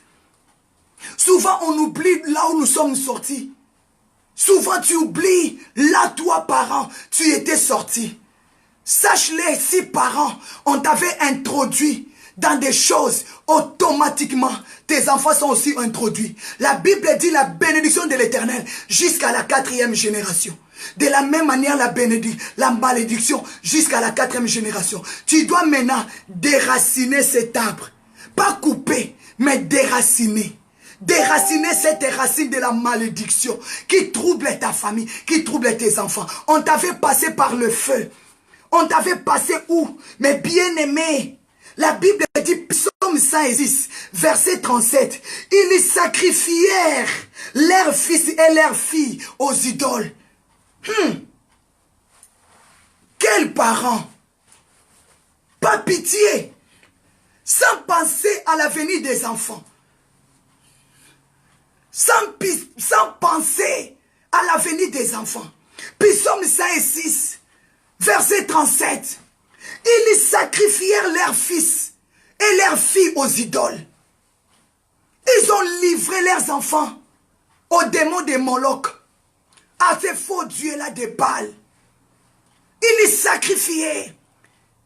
[SPEAKER 1] Souvent, on oublie là où nous sommes sortis. Souvent, tu oublies là, toi, parent, tu étais sorti. Sache-le, si parents, on t'avait introduit dans des choses, automatiquement, tes enfants sont aussi introduits. La Bible dit la bénédiction de l'Éternel jusqu'à la 4e génération. De la même manière, la malédiction jusqu'à la 4e génération. Tu dois maintenant déraciner cet arbre. Pas couper, mais déraciner. Déraciner cette racine de la malédiction qui trouble ta famille, qui trouble tes enfants. On t'avait passé par le feu. On t'avait passé où? Mais bien aimé, la Bible dit, Psaume 106, verset 37, ils sacrifièrent leurs fils et leurs filles aux idoles. Quels parents! Pas pitié, sans penser à l'avenir des enfants. Sans penser à l'avenir des enfants. Psaume 106, verset 37. Ils sacrifièrent leurs fils et leurs filles aux idoles. Ils ont livré leurs enfants aux démons de Moloch, à ces faux dieux-là de Baal. Ils les sacrifiaient.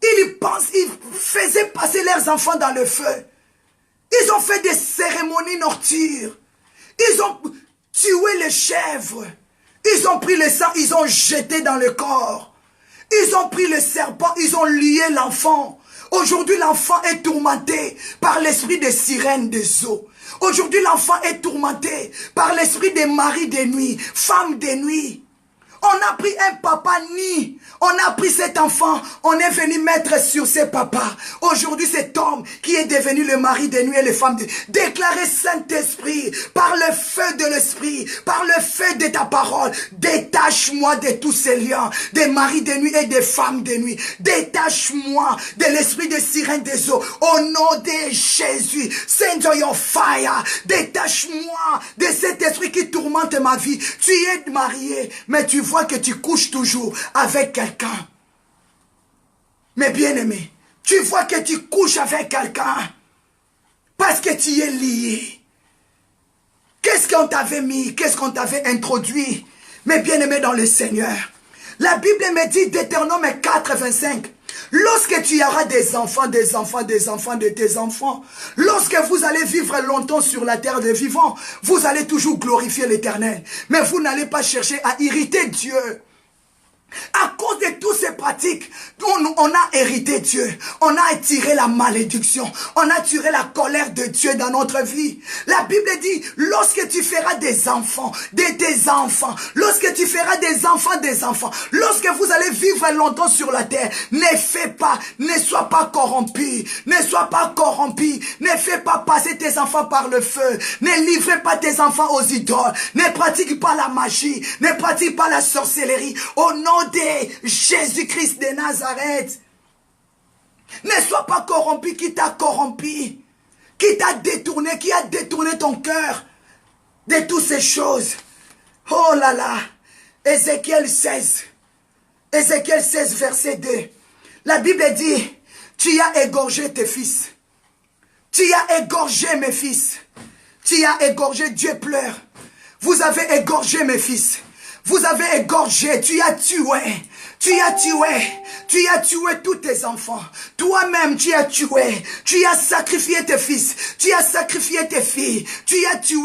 [SPEAKER 1] Ils faisaient passer leurs enfants dans le feu. Ils ont fait des cérémonies nocturnes. Ils ont tué les chèvres. Ils ont pris le sang, ils ont jeté dans le corps. Ils ont pris le serpent, ils ont lié l'enfant. Aujourd'hui, l'enfant est tourmenté par l'esprit des sirènes des eaux. Aujourd'hui, l'enfant est tourmenté par l'esprit des maris de nuit, femmes de nuit. On a pris un papa ni. On a pris cet enfant. On est venu mettre sur ses papas. Aujourd'hui, cet homme qui est devenu le mari de nuit et les femmes de nuit. Déclarer Saint-Esprit par le feu de l'Esprit, par le feu de ta parole. Détache-moi de tous ces liens, des maris de nuit et des femmes de nuit. Détache-moi de l'esprit de sirène des eaux. Au nom de Jésus, send your fire. Détache-moi de cet esprit qui tourmente ma vie. Tu es marié, mais tu vois que tu couches toujours avec quelqu'un. Mais bien aimé, tu vois que tu couches avec quelqu'un parce que tu es lié. Qu'est-ce qu'on t'avait mis? Qu'est-ce qu'on t'avait introduit? Mais bien aimé dans le Seigneur, la Bible me dit, Deutéronome 4, 25, lorsque tu auras des enfants, des enfants, des enfants de tes enfants, lorsque vous allez vivre longtemps sur la terre des vivants, vous allez toujours glorifier l'Éternel. Mais vous n'allez pas chercher à irriter Dieu. À cause de toutes ces pratiques, on a hérité Dieu. On a attiré la malédiction. On a tiré la colère de Dieu dans notre vie. La Bible dit, lorsque tu feras des enfants, de tes enfants, lorsque tu feras des enfants, lorsque vous allez vivre longtemps sur la terre, ne sois pas corrompu. Ne sois pas corrompu. Ne fais pas passer tes enfants par le feu. Ne livrez pas tes enfants aux idoles. Ne pratique pas la magie. Ne pratique pas la sorcellerie. Au nom de Jésus-Christ de Nazareth. Ne sois pas corrompu, qui t'a corrompu, qui t'a détourné, qui a détourné ton cœur de toutes ces choses. Oh là là. Ézéchiel 16. Ézéchiel 16, verset 2. La Bible dit, tu as égorgé tes fils. Tu as égorgé mes fils. Tu as égorgé, Dieu pleure. Vous avez égorgé mes fils. Vous avez égorgé, tu as tué tous tes enfants. Toi-même, tu as tué, tu as sacrifié tes fils, tu as sacrifié tes filles, tu as tué.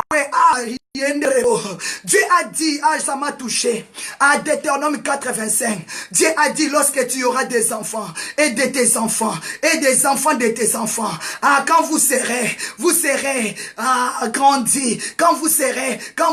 [SPEAKER 1] Dieu a dit, ça m'a touché, à Deutéronome 85, Dieu a dit, lorsque tu auras des enfants, et de tes enfants, et des enfants de tes enfants, quand vous serez grandi, quand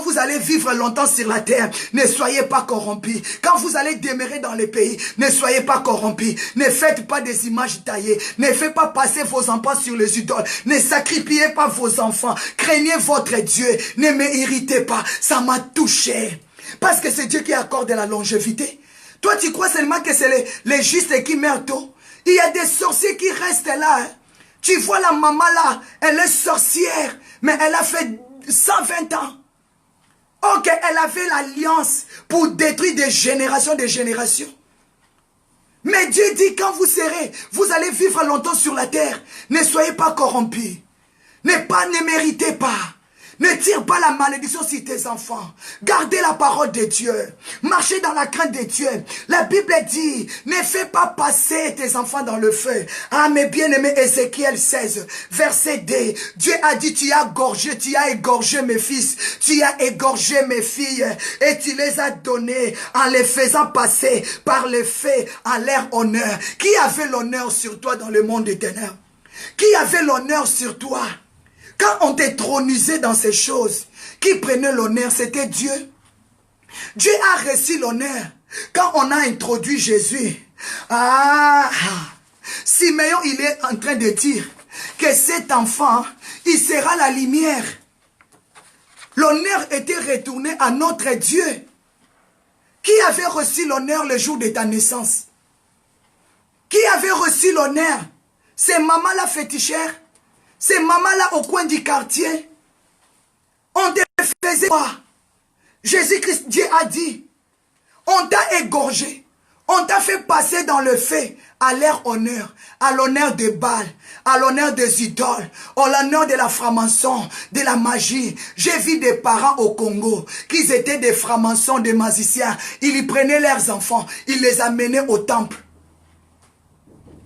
[SPEAKER 1] vous allez vivre longtemps sur la terre, ne soyez pas corrompus. Quand vous allez demeurer dans les pays, ne soyez pas corrompus. Ne faites pas des images taillées. Ne faites pas passer vos enfants sur les idoles. Ne sacrifiez pas vos enfants. Craignez votre Dieu. Ne me irritez pas. Ça m'a touché. Parce que c'est Dieu qui accorde la longévité. Toi, tu crois seulement que c'est les justes qui meurent tôt? Il y a des sorciers qui restent là. Hein. Tu vois la maman là, elle est sorcière, mais elle a fait 120 ans. Ok, elle avait l'alliance pour détruire des générations. Mais Dieu dit, quand vous allez vivre longtemps sur la terre, ne soyez pas corrompus. Ne méritez pas. Ne tire pas la malédiction sur tes enfants. Gardez la parole de Dieu. Marchez dans la crainte de Dieu. La Bible dit, ne fais pas passer tes enfants dans le feu. Ah, mes bien-aimés, Ézéchiel 16, verset 2. Dieu a dit, tu as égorgé mes fils, tu as égorgé mes filles, et tu les as donnés en les faisant passer par le feu à leur honneur. Qui avait l'honneur sur toi dans le monde des ténèbres? Qui avait l'honneur sur toi? Quand on t'étronisait dans ces choses, qui prenait l'honneur, c'était Dieu. Dieu a reçu l'honneur quand on a introduit Jésus. Simeon, il est en train de dire que cet enfant, il sera la lumière. L'honneur était retourné à notre Dieu. Qui avait reçu l'honneur le jour de ta naissance? Qui avait reçu l'honneur? C'est maman la fétichère? C'est maman là au coin du quartier? On te faisait quoi? Jésus-Christ, Dieu a dit, on t'a égorgé, on t'a fait passer dans le feu à leur honneur, à l'honneur de Baal, à l'honneur des idoles, à l'honneur de la franc-maçon, de la magie. J'ai vu des parents au Congo qui étaient des francs-maçons, des magiciens. Ils y prenaient leurs enfants, ils les amenaient au temple.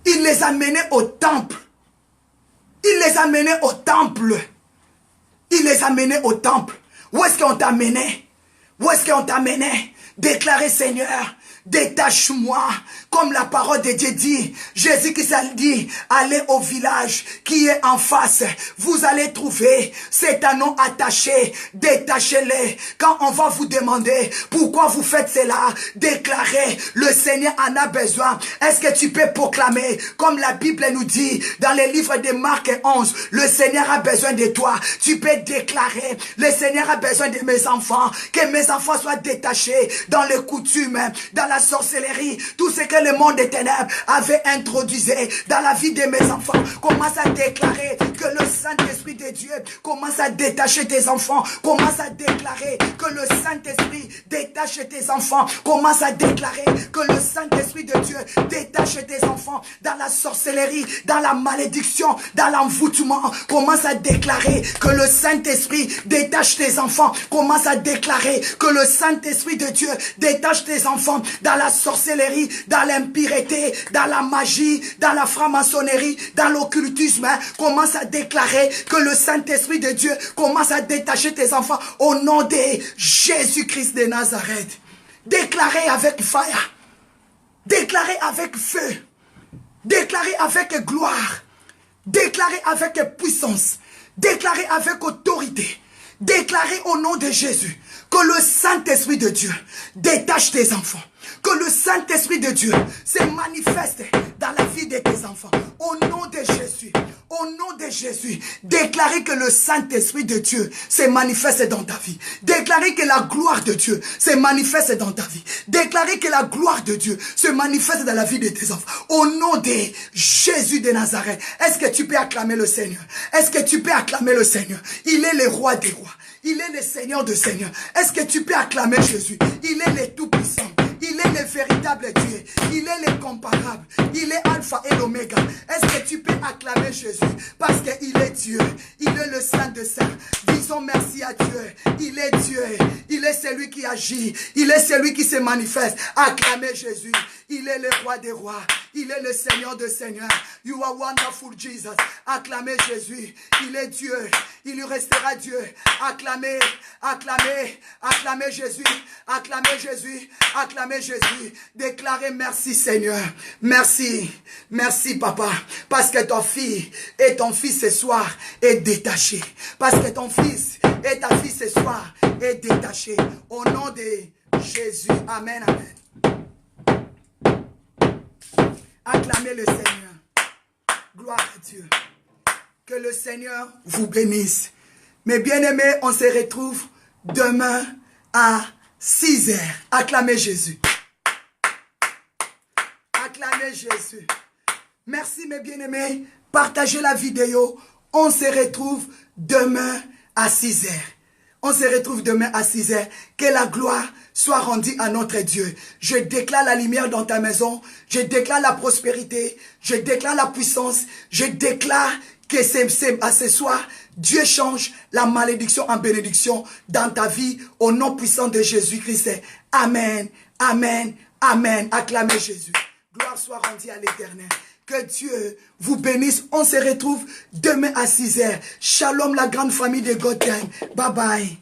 [SPEAKER 1] Ils les amenaient au temple. Il les amenait au temple. Il les amenait au temple. Où est-ce qu'on t'amenait? Où est-ce qu'on t'amenait? Déclarer, Seigneur, détache-moi, comme la parole de Dieu dit. Jésus qui s'est dit, allez au village qui est en face. Vous allez trouver cet anneau attaché. Détachez-les. Quand on va vous demander pourquoi vous faites cela, déclarez, le Seigneur en a besoin. Est-ce que tu peux proclamer, comme la Bible nous dit, dans les livres de Marc 11, le Seigneur a besoin de toi. Tu peux déclarer, le Seigneur a besoin de mes enfants, que mes enfants soient détachés dans les coutumes, dans la sorcellerie, tout ce que le monde des ténèbres avait introduit dans la vie de mes enfants. Commence à déclarer que le Saint-Esprit de Dieu commence à détacher tes enfants. Commence à déclarer que le Saint-Esprit détache tes enfants. Commence à déclarer que le Saint-Esprit de Dieu détache tes enfants dans la sorcellerie, dans la malédiction, dans l'envoûtement. Commence à déclarer que le Saint-Esprit détache tes enfants. Commence à déclarer que le Saint-Esprit de Dieu détache tes enfants dans la sorcellerie, dans l'impureté, dans la magie, dans la franc-maçonnerie, dans l'occultisme. Commence à déclarer que le Saint-Esprit de Dieu commence à détacher tes enfants au nom de Jésus-Christ de Nazareth. Déclarez avec fire, déclarez avec feu, déclarez avec gloire, déclarez avec puissance, déclarez avec autorité, déclarez au nom de Jésus que le Saint-Esprit de Dieu détache tes enfants. Que le Saint-Esprit de Dieu se manifeste dans la vie de tes enfants. Au nom de Jésus, au nom de Jésus, déclarez que le Saint-Esprit de Dieu se manifeste dans ta vie. Déclarez que la gloire de Dieu se manifeste dans ta vie. Déclarez que la gloire de Dieu se manifeste dans la vie de tes enfants. Au nom de Jésus de Nazareth. Est-ce que tu peux acclamer le Seigneur? Est-ce que tu peux acclamer le Seigneur? Il est le roi des rois. Il est le Seigneur de Seigneurs. Est-ce que tu peux acclamer Jésus? Il est le Tout-Puissant. Il est le véritable Dieu. Il est l'incomparable. Il est Alpha et l'Oméga. Est-ce que tu peux acclamer Jésus? Parce qu'il est Dieu. Il est le Saint de Saints. Disons merci à Dieu. Il est Dieu. Il est celui qui agit. Il est celui qui se manifeste. Acclamez Jésus. Il est le roi des rois. Il est le Seigneur de Seigneurs. You are wonderful Jesus. Acclamez Jésus. Il est Dieu. Il lui restera Dieu. Acclamez, acclamez, acclamez Jésus. Acclamez Jésus. Acclamez Jésus. Déclarez merci Seigneur. Merci. Merci Papa. Parce que ton fille et ton fils ce soir est détaché. Parce que ton fils et ta fille ce soir est détaché. Au nom de Jésus. Amen. Amen. Acclamez le Seigneur. Gloire à Dieu. Que le Seigneur vous bénisse. Mes bien-aimés, on se retrouve demain à 6 heures. Acclamez Jésus. Acclamez Jésus. Merci mes bien-aimés. Partagez la vidéo. On se retrouve demain à 6 heures. On se retrouve demain à 6 heures. Que la gloire soit rendue à notre Dieu. Je déclare la lumière dans ta maison. Je déclare la prospérité. Je déclare la puissance. Je déclare que à ce soir, Dieu change la malédiction en bénédiction dans ta vie au nom puissant de Jésus-Christ. Amen, amen, amen. Acclamez Jésus. Gloire soit rendue à l'Éternel. Que Dieu vous bénisse. On se retrouve demain à 6 heures. Shalom la grande famille de Gotham. Bye bye.